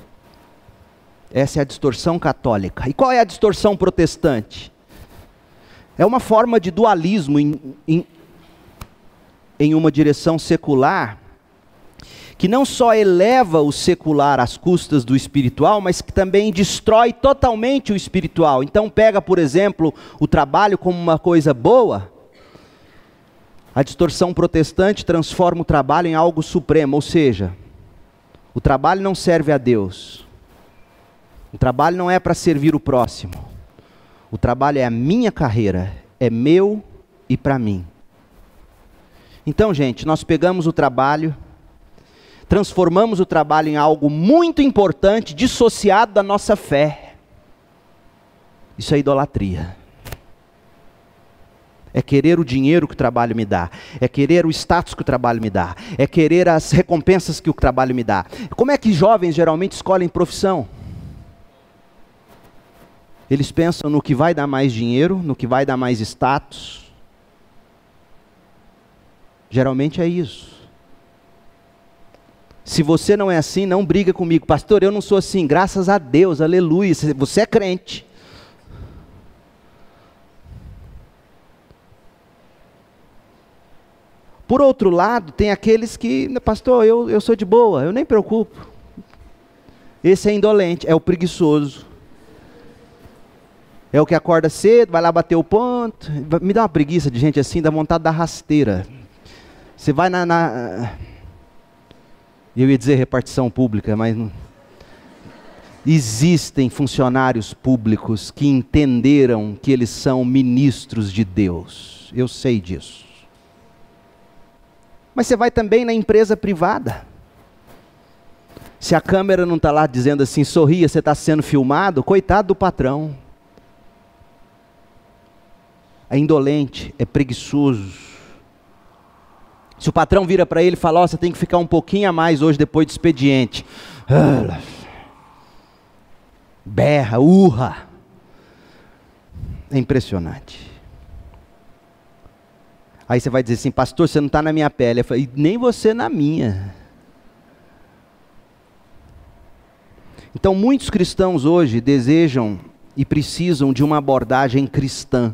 Essa é a distorção católica. E qual é a distorção protestante? É uma forma de dualismo em uma direção secular, que não só eleva o secular às custas do espiritual, mas que também destrói totalmente o espiritual. Então pega, por exemplo, o trabalho como uma coisa boa. A distorção protestante transforma o trabalho em algo supremo, ou seja, o trabalho não serve a Deus. O trabalho não é para servir o próximo. O trabalho é a minha carreira, é meu e para mim. Então, gente, nós pegamos o trabalho, transformamos o trabalho em algo muito importante, dissociado da nossa fé. Isso é idolatria. É querer o dinheiro que o trabalho me dá, é querer o status que o trabalho me dá, é querer as recompensas que o trabalho me dá. Como é que jovens geralmente escolhem profissão? Eles pensam no que vai dar mais dinheiro, no que vai dar mais status. Geralmente é isso. Se você não é assim, não briga comigo. Pastor, eu não sou assim, graças a Deus, aleluia, você é crente. Por outro lado, tem aqueles que, pastor, eu sou de boa, eu nem me preocupo. Esse é indolente, é o preguiçoso. É o que acorda cedo, vai lá bater o ponto. Me dá uma preguiça de gente assim, dá vontade da rasteira. Você vai eu ia dizer repartição pública, mas não. Existem funcionários públicos que entenderam que eles são ministros de Deus. Eu sei disso. Mas você vai também na empresa privada. Se a câmera não está lá dizendo assim, sorria, você está sendo filmado, coitado do patrão. É indolente, é preguiçoso. Se o patrão vira para ele e fala, você tem que ficar um pouquinho a mais hoje depois do expediente. Berra, urra. É impressionante. Aí você vai dizer assim, pastor, você não está na minha pele. Eu falei, nem você na minha. Então muitos cristãos hoje desejam e precisam de uma abordagem cristã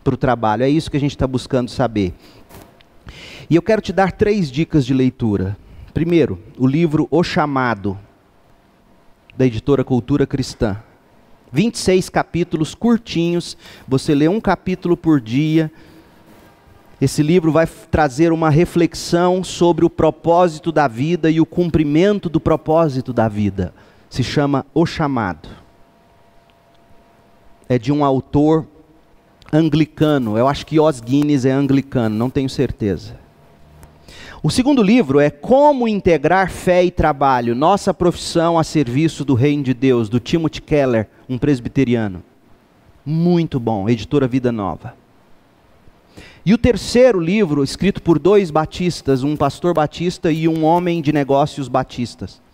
para o trabalho. É isso que a gente está buscando saber. E eu quero te dar 3 dicas de leitura. Primeiro, o livro O Chamado, da editora Cultura Cristã. 26 capítulos curtinhos, você lê um capítulo por dia. Esse livro vai trazer uma reflexão sobre o propósito da vida e o cumprimento do propósito da vida. Se chama O Chamado. É de um autor anglicano, eu acho que Os Guinness é anglicano, não tenho certeza. O segundo livro é Como Integrar Fé e Trabalho, Nossa Profissão a Serviço do Reino de Deus, do Timothy Keller, um presbiteriano. Muito bom, editora Vida Nova. E o terceiro livro, escrito por 2 batistas, um pastor batista e um homem de negócios batistas.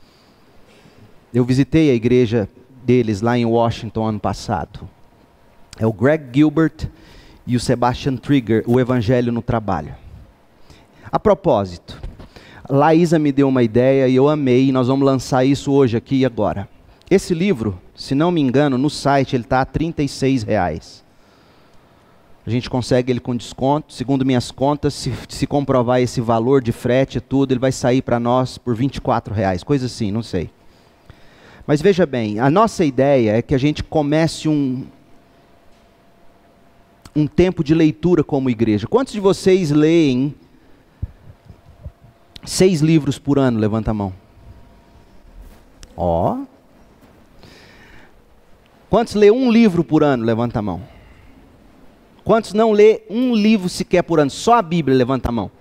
Eu visitei a igreja deles lá em Washington ano passado. É o Greg Gilbert e o Sebastian Trigger, o Evangelho no Trabalho. A propósito, Laísa me deu uma ideia e eu amei, e nós vamos lançar isso hoje aqui e agora. Esse livro, se não me engano, no site ele está a R$36. A gente consegue ele com desconto, segundo minhas contas, se comprovar esse valor de frete e tudo, ele vai sair para nós por R$24, coisa assim, não sei. Mas veja bem, a nossa ideia é que a gente comece um tempo de leitura como igreja. Quantos de vocês leem 6 livros por ano? Levanta a mão. Ó. Quantos lê um livro por ano? Levanta a mão. Quantos não lê um livro sequer por ano? Só a Bíblia? Levanta a mão.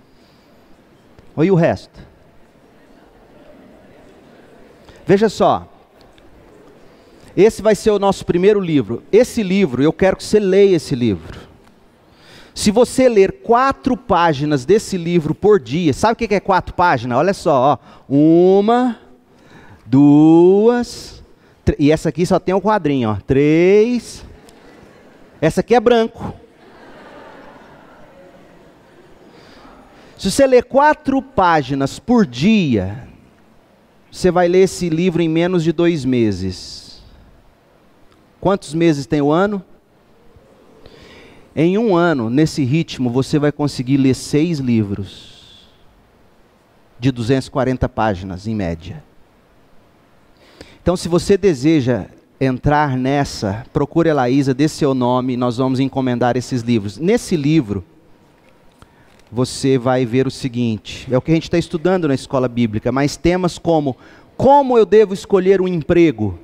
E o resto? Veja só. Esse vai ser o nosso primeiro livro. Esse livro, eu quero que você leia esse livro. Se você ler 4 páginas desse livro por dia, sabe o que é 4 páginas? Olha só, ó. 1, 2, 3, e essa aqui só tem um quadrinho, ó. 3, essa aqui é branco. Se você ler 4 páginas por dia, você vai ler esse livro em menos de 2 meses. Quantos meses tem o ano? Em um ano, nesse ritmo, você vai conseguir ler 6 livros. De 240 páginas, em média. Então, se você deseja entrar nessa, procure a Laísa, dê seu nome, nós vamos encomendar esses livros. Nesse livro, você vai ver o seguinte, é o que a gente está estudando na escola bíblica, mas temas como eu devo escolher um emprego?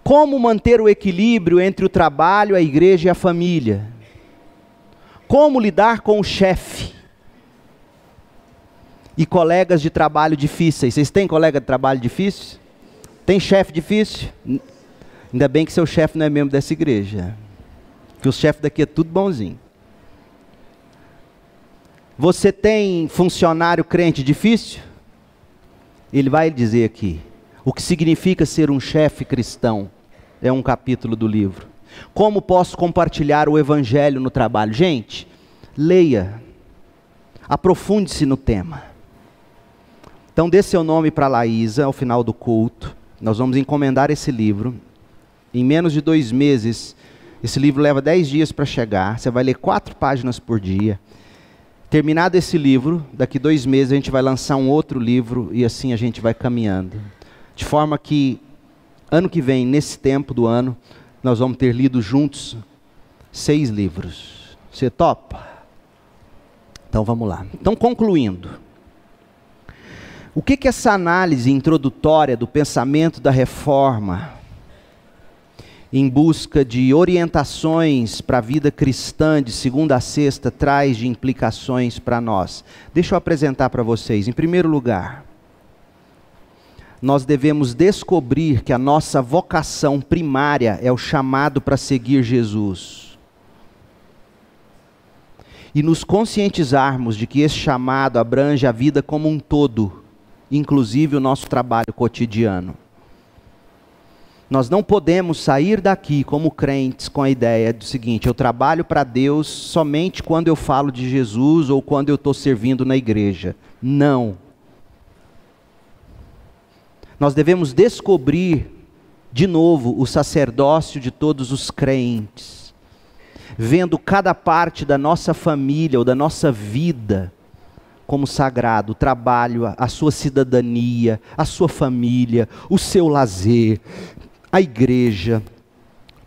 Como manter o equilíbrio entre o trabalho, a igreja e a família? Como lidar com o chefe? E colegas de trabalho difíceis. Vocês têm colega de trabalho difícil? Tem chefe difícil? Ainda bem que seu chefe não é membro dessa igreja. Que o chefe daqui é tudo bonzinho. Você tem funcionário crente difícil? Ele vai dizer aqui. O que significa ser um chefe cristão? É um capítulo do livro. Como posso compartilhar o evangelho no trabalho? Gente, leia. Aprofunde-se no tema. Então dê seu nome para a Laísa ao final do culto. Nós vamos encomendar esse livro. Em menos de 2 meses, esse livro leva 10 dias para chegar. Você vai ler 4 páginas por dia. Terminado esse livro, daqui 2 meses a gente vai lançar um outro livro e assim a gente vai caminhando. De forma que, ano que vem, nesse tempo do ano, nós vamos ter lido juntos 6 livros. Você topa? Então vamos lá. Então, concluindo. O que essa análise introdutória do pensamento da reforma, em busca de orientações para a vida cristã de segunda a sexta, traz de implicações para nós? Deixa eu apresentar para vocês. Em primeiro lugar, nós devemos descobrir que a nossa vocação primária é o chamado para seguir Jesus. E nos conscientizarmos de que esse chamado abrange a vida como um todo, inclusive o nosso trabalho cotidiano. Nós não podemos sair daqui como crentes com a ideia do seguinte: eu trabalho para Deus somente quando eu falo de Jesus ou quando eu estou servindo na igreja. Não. Nós devemos descobrir de novo o sacerdócio de todos os crentes, vendo cada parte da nossa família ou da nossa vida como sagrado, o trabalho, a sua cidadania, a sua família, o seu lazer, a igreja,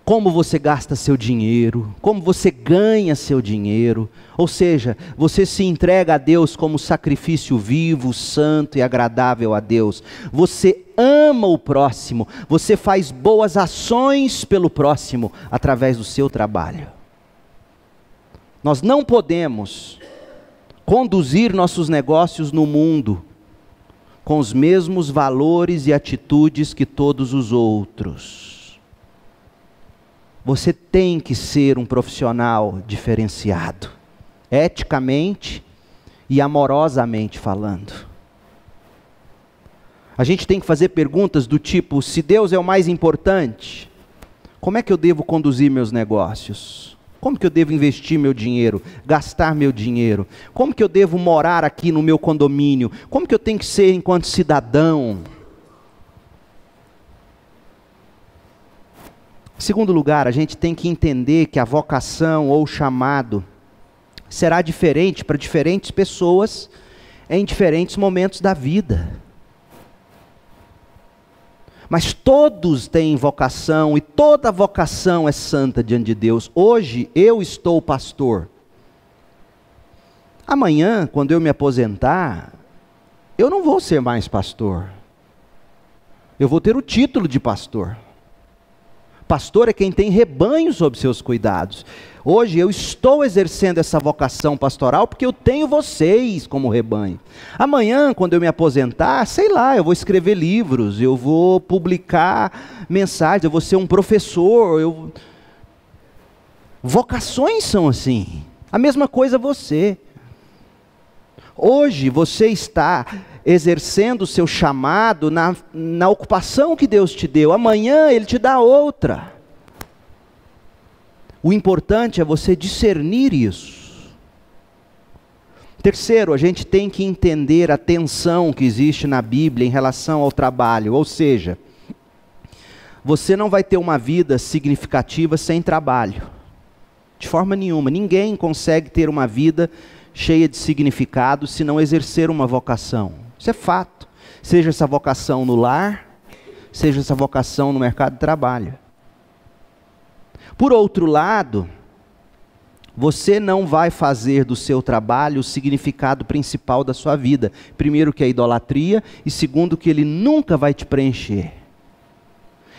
como você gasta seu dinheiro, como você ganha seu dinheiro, ou seja, você se entrega a Deus como sacrifício vivo, santo e agradável a Deus. Você ama o próximo, você faz boas ações pelo próximo através do seu trabalho. Nós não podemos conduzir nossos negócios no mundo com os mesmos valores e atitudes que todos os outros. Você tem que ser um profissional diferenciado, eticamente e amorosamente falando. A gente tem que fazer perguntas do tipo: se Deus é o mais importante, como é que eu devo conduzir meus negócios? Como que eu devo investir meu dinheiro, gastar meu dinheiro? Como que eu devo morar aqui no meu condomínio? Como que eu tenho que ser enquanto cidadão? Em segundo lugar, a gente tem que entender que a vocação ou chamado será diferente para diferentes pessoas em diferentes momentos da vida. Mas todos têm vocação e toda vocação é santa diante de Deus. Hoje eu estou pastor. Amanhã, quando eu me aposentar, eu não vou ser mais pastor. Eu vou ter o título de pastor. Pastor é quem tem rebanho sob seus cuidados. Hoje eu estou exercendo essa vocação pastoral porque eu tenho vocês como rebanho. Amanhã, quando eu me aposentar, sei lá, eu vou escrever livros, eu vou publicar mensagens, eu vou ser um professor. Vocações são assim. A mesma coisa você. Hoje você está exercendo o seu chamado na ocupação que Deus te deu. Amanhã Ele te dá outra. O importante é você discernir isso. Terceiro, a gente tem que entender a tensão que existe na Bíblia em relação ao trabalho. Ou seja, você não vai ter uma vida significativa sem trabalho. De forma nenhuma. Ninguém consegue ter uma vida cheia de significado se não exercer uma vocação. Isso é fato. Seja essa vocação no lar, seja essa vocação no mercado de trabalho. Por outro lado, você não vai fazer do seu trabalho o significado principal da sua vida. Primeiro, que é a idolatria, e segundo, que ele nunca vai te preencher.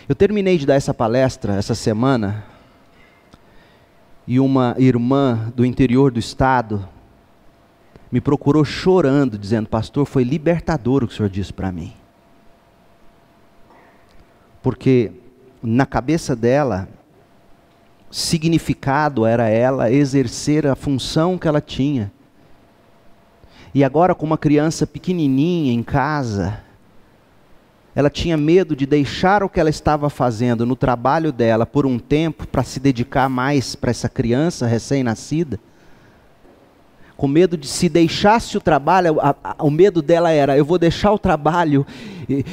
Eu terminei de dar essa palestra essa semana, e uma irmã do interior do estado me procurou chorando, dizendo: pastor, foi libertador o que o senhor disse para mim. Porque na cabeça dela, significado era ela exercer a função que ela tinha. E agora, com uma criança pequenininha em casa, ela tinha medo de deixar o que ela estava fazendo no trabalho dela por um tempo para se dedicar mais para essa criança recém-nascida. Com medo de, se deixasse o trabalho, o medo dela era: eu vou deixar o trabalho,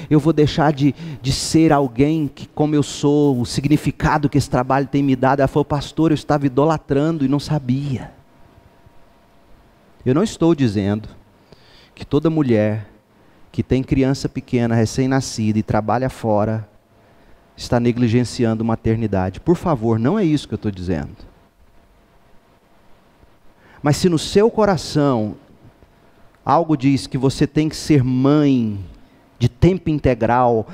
eu vou deixar de ser alguém que, como eu sou, o significado que esse trabalho tem me dado. Ela falou: pastor, eu estava idolatrando e não sabia. Eu não estou dizendo que toda mulher que tem criança pequena, recém-nascida e trabalha fora, está negligenciando maternidade. Por favor, não é isso que eu estou dizendo. Mas se no seu coração algo diz que você tem que ser mãe de tempo integral,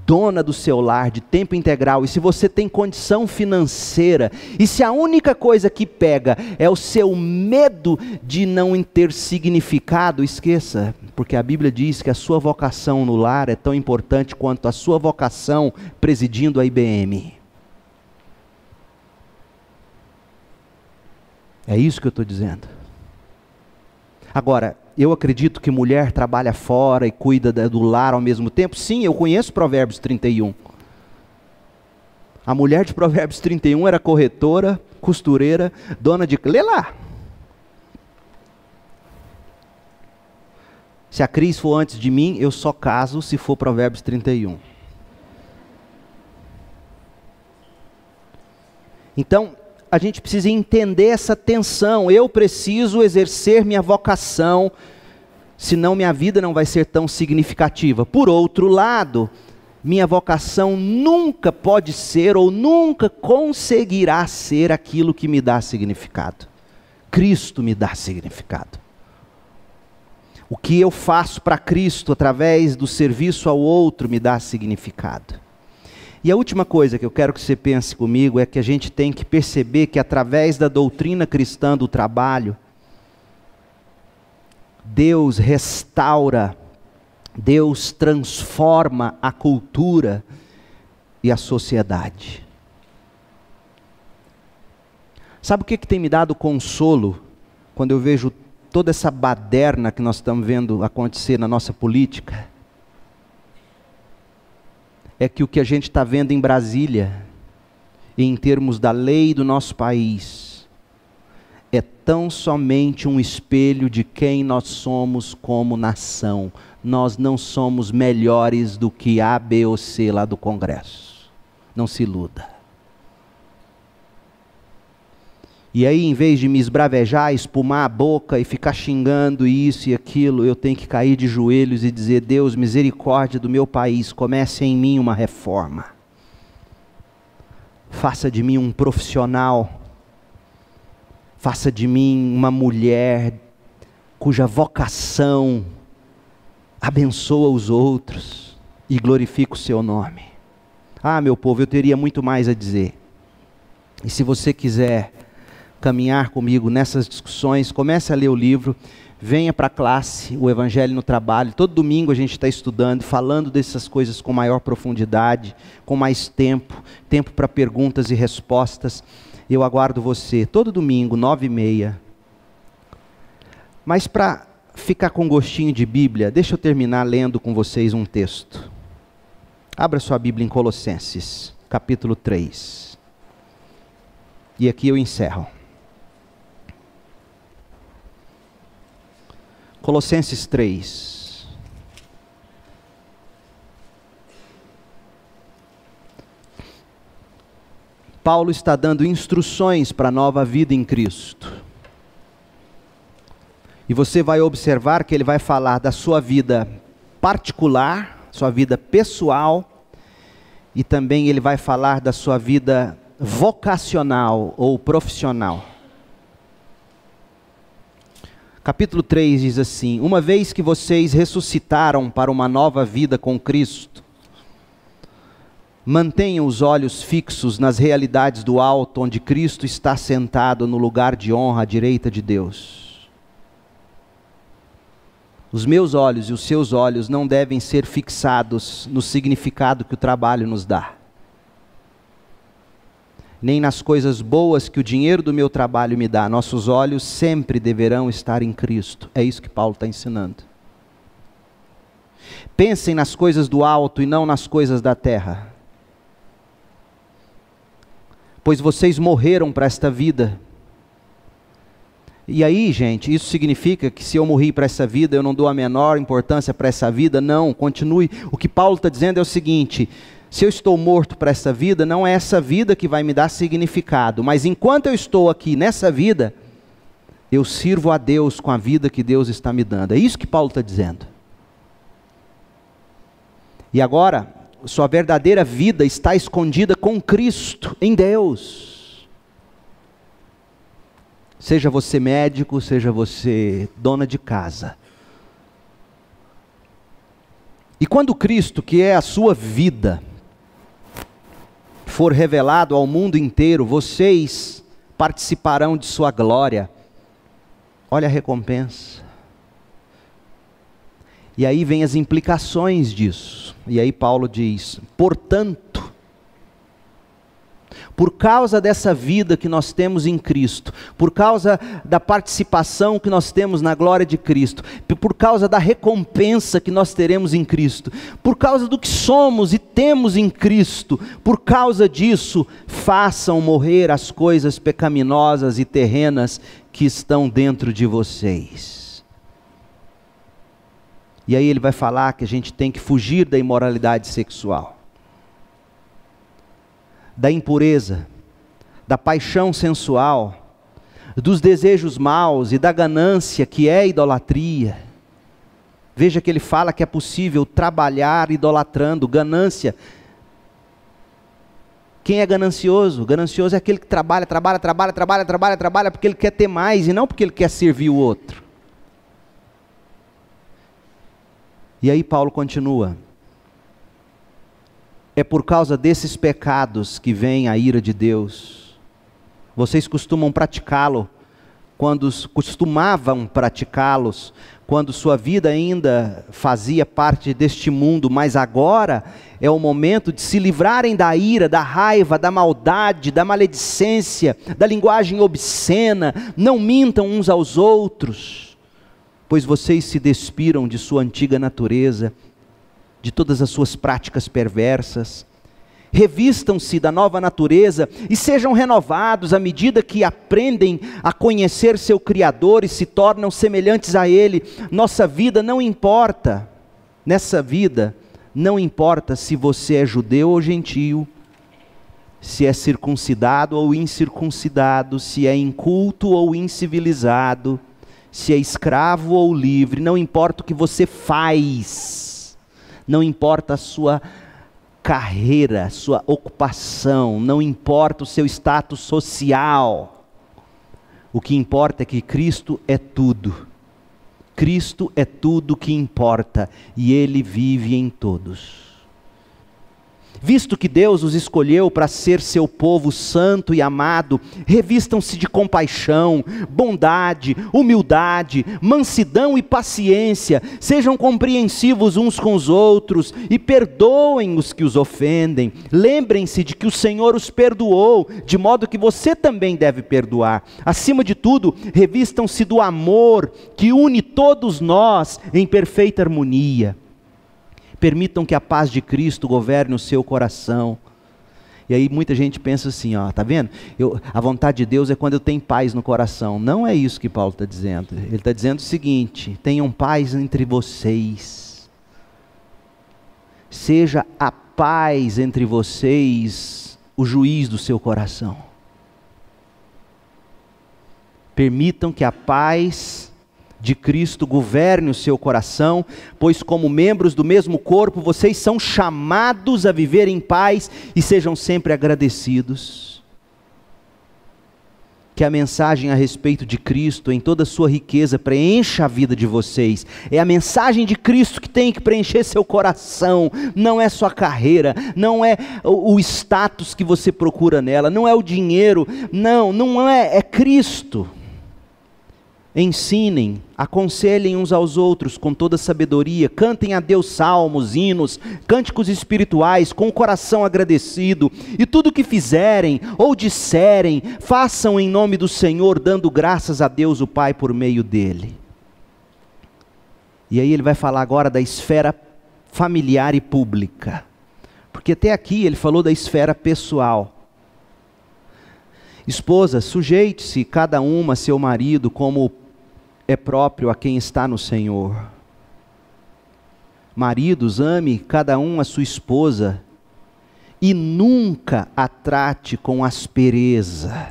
dona do seu lar, de tempo integral, e se você tem condição financeira, e se a única coisa que pega é o seu medo de não ter significado, esqueça, porque a Bíblia diz que a sua vocação no lar é tão importante quanto a sua vocação presidindo a IBM. É isso que eu estou dizendo. Agora, eu acredito que mulher trabalha fora e cuida do lar ao mesmo tempo. Sim, eu conheço Provérbios 31. A mulher de Provérbios 31 era corretora, costureira, dona de... Lê lá. Se a Cris for antes de mim, eu só caso se for Provérbios 31. Então, a gente precisa entender essa tensão. Eu preciso exercer minha vocação, senão minha vida não vai ser tão significativa. Por outro lado, minha vocação nunca pode ser ou nunca conseguirá ser aquilo que me dá significado. Cristo me dá significado. O que eu faço para Cristo através do serviço ao outro me dá significado. E a última coisa que eu quero que você pense comigo é que a gente tem que perceber que através da doutrina cristã do trabalho, Deus restaura, Deus transforma a cultura e a sociedade. Sabe o que tem me dado consolo quando eu vejo toda essa baderna que nós estamos vendo acontecer na nossa política? É que o que a gente está vendo em Brasília, em termos da lei do nosso país, é tão somente um espelho de quem nós somos como nação. Nós não somos melhores do que A, B ou C lá do Congresso. Não se iluda. E aí, em vez de me esbravejar, espumar a boca e ficar xingando isso e aquilo, eu tenho que cair de joelhos e dizer: Deus, misericórdia do meu país, comece em mim uma reforma. Faça de mim um profissional. Faça de mim uma mulher cuja vocação abençoa os outros e glorifica o seu nome. Ah, meu povo, eu teria muito mais a dizer. E se você quiser caminhar comigo nessas discussões, comece a ler o livro, venha para a classe, o Evangelho no Trabalho. Todo domingo a gente está estudando, falando dessas coisas com maior profundidade, com mais tempo para perguntas e respostas. Eu aguardo você, todo domingo, 9h30. Mas para ficar com gostinho de Bíblia, deixa eu terminar lendo com vocês um texto. Abra sua Bíblia em Colossenses, capítulo 3. E aqui eu encerro. Colossenses 3. Paulo está dando instruções para a nova vida em Cristo. E você vai observar que ele vai falar da sua vida particular, sua vida pessoal, e também ele vai falar da sua vida vocacional ou profissional. Capítulo 3 diz assim: uma vez que vocês ressuscitaram para uma nova vida com Cristo, mantenham os olhos fixos nas realidades do alto, onde Cristo está sentado no lugar de honra à direita de Deus. Os meus olhos e os seus olhos não devem ser fixados no significado que o trabalho nos dá, nem nas coisas boas que o dinheiro do meu trabalho me dá. Nossos olhos sempre deverão estar em Cristo. É isso que Paulo está ensinando. Pensem nas coisas do alto e não nas coisas da terra, pois vocês morreram para esta vida. E aí, gente, isso significa que se eu morri para essa vida, eu não dou a menor importância para essa vida? Não, continue. O que Paulo está dizendo é o seguinte: se eu estou morto para essa vida, não é essa vida que vai me dar significado, mas enquanto eu estou aqui nessa vida, eu sirvo a Deus com a vida que Deus está me dando. É isso que Paulo está dizendo. E agora, sua verdadeira vida está escondida com Cristo, em Deus. Seja você médico, seja você dona de casa. E quando Cristo, que é a sua vida, for revelado ao mundo inteiro, vocês participarão de sua glória. Olha a recompensa. E aí vem as implicações disso. E aí Paulo diz: portanto, por causa dessa vida que nós temos em Cristo, por causa da participação que nós temos na glória de Cristo, por causa da recompensa que nós teremos em Cristo, por causa do que somos e temos em Cristo, por causa disso, façam morrer as coisas pecaminosas e terrenas que estão dentro de vocês. E aí ele vai falar que a gente tem que fugir da imoralidade sexual, da impureza, da paixão sensual, dos desejos maus e da ganância, que é idolatria. Veja que ele fala que é possível trabalhar idolatrando. Ganância. Quem é ganancioso? Ganancioso é aquele que trabalha porque ele quer ter mais e não porque ele quer servir o outro. E aí Paulo continua: é por causa desses pecados que vem a ira de Deus. Vocês costumavam praticá-los, quando sua vida ainda fazia parte deste mundo, mas agora é o momento de se livrarem da ira, da raiva, da maldade, da maledicência, da linguagem obscena. Não mintam uns aos outros, pois vocês se despiram de sua antiga natureza, de todas as suas práticas perversas. Revistam-se da nova natureza e sejam renovados à medida que aprendem a conhecer seu Criador e se tornam semelhantes a Ele. Nessa vida não importa se você é judeu ou gentio, se é circuncidado ou incircuncidado, se é inculto ou incivilizado, se é escravo ou livre. Não importa o que você faz, não importa a sua carreira, sua ocupação, não importa o seu status social. O que importa é que Cristo é tudo. Cristo é tudo que importa e Ele vive em todos. Visto que Deus os escolheu para ser seu povo santo e amado, revistam-se de compaixão, bondade, humildade, mansidão e paciência. Sejam compreensivos uns com os outros e perdoem os que os ofendem. Lembrem-se de que o Senhor os perdoou, de modo que você também deve perdoar. Acima de tudo, revistam-se do amor que une todos nós em perfeita harmonia. Permitam que a paz de Cristo governe o seu coração. E aí muita gente pensa assim, ó, tá vendo? A vontade de Deus é quando eu tenho paz no coração. Não é isso que Paulo está dizendo. Ele está dizendo o seguinte: tenham paz entre vocês. Seja a paz entre vocês o juiz do seu coração. Permitam que a paz de Cristo governe o seu coração, pois como membros do mesmo corpo, vocês são chamados a viver em paz e sejam sempre agradecidos. Que a mensagem a respeito de Cristo, em toda a sua riqueza, preencha a vida de vocês. É a mensagem de Cristo que tem que preencher seu coração, não é sua carreira, não é o status que você procura nela, não é o dinheiro, não é Cristo. Ensinem, aconselhem uns aos outros com toda sabedoria, cantem a Deus salmos, hinos, cânticos espirituais, com o coração agradecido, e tudo o que fizerem ou disserem, façam em nome do Senhor, dando graças a Deus o Pai por meio dele. E aí ele vai falar agora da esfera familiar e pública, porque até aqui ele falou da esfera pessoal. Esposa, sujeite-se cada uma a seu marido como é próprio a quem está no Senhor. Maridos, ame cada um a sua esposa e nunca a trate com aspereza.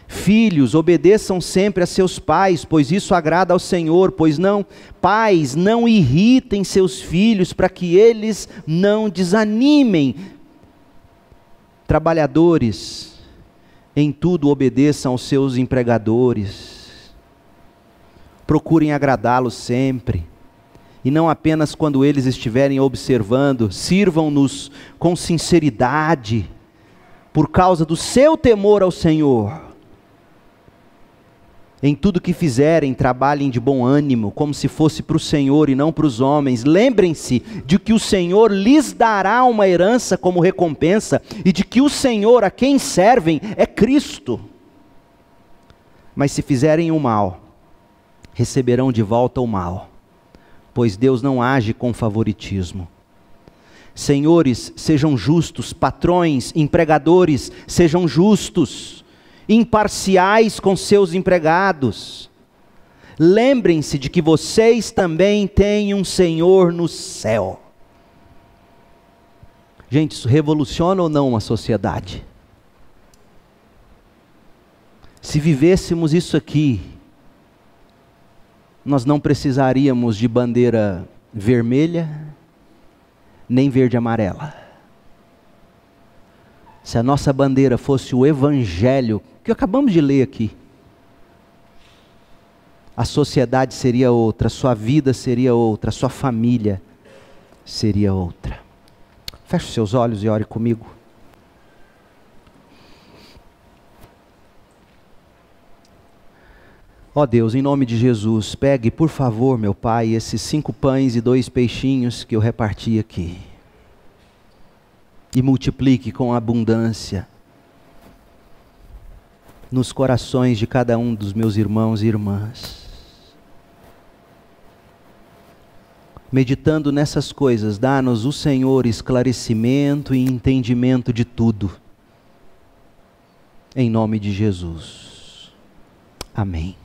Filhos, obedeçam sempre a seus pais, pois isso agrada ao Senhor. Pais, não irritem seus filhos para que eles não desanimem. Trabalhadores, em tudo obedeçam aos seus empregadores. Procurem agradá-los sempre. e não apenas quando eles estiverem observando. Sirvam-nos com sinceridade, por causa do seu temor ao Senhor. Em tudo que fizerem, trabalhem de bom ânimo, como se fosse para o Senhor e não para os homens. Lembrem-se de que o Senhor lhes dará uma herança como recompensa, e de que o Senhor a quem servem é Cristo. Mas se fizerem o mal, receberão de volta o mal, pois Deus não age com favoritismo. Senhores, sejam justos; patrões, empregadores, sejam justos, imparciais com seus empregados. Lembrem-se de que vocês também têm um Senhor no céu. Gente, isso revoluciona ou não uma sociedade? Se vivêssemos isso aqui, nós não precisaríamos de bandeira vermelha, nem verde e amarela. Se a nossa bandeira fosse o Evangelho, que acabamos de ler aqui, a sociedade seria outra, a sua vida seria outra, a sua família seria outra. Feche os seus olhos e ore comigo. Ó Deus, em nome de Jesus, pegue, por favor, meu Pai, esses 5 pães e 2 peixinhos que eu reparti aqui, e multiplique com abundância nos corações de cada um dos meus irmãos e irmãs. Meditando nessas coisas, dá-nos o Senhor esclarecimento e entendimento de tudo. Em nome de Jesus. Amém.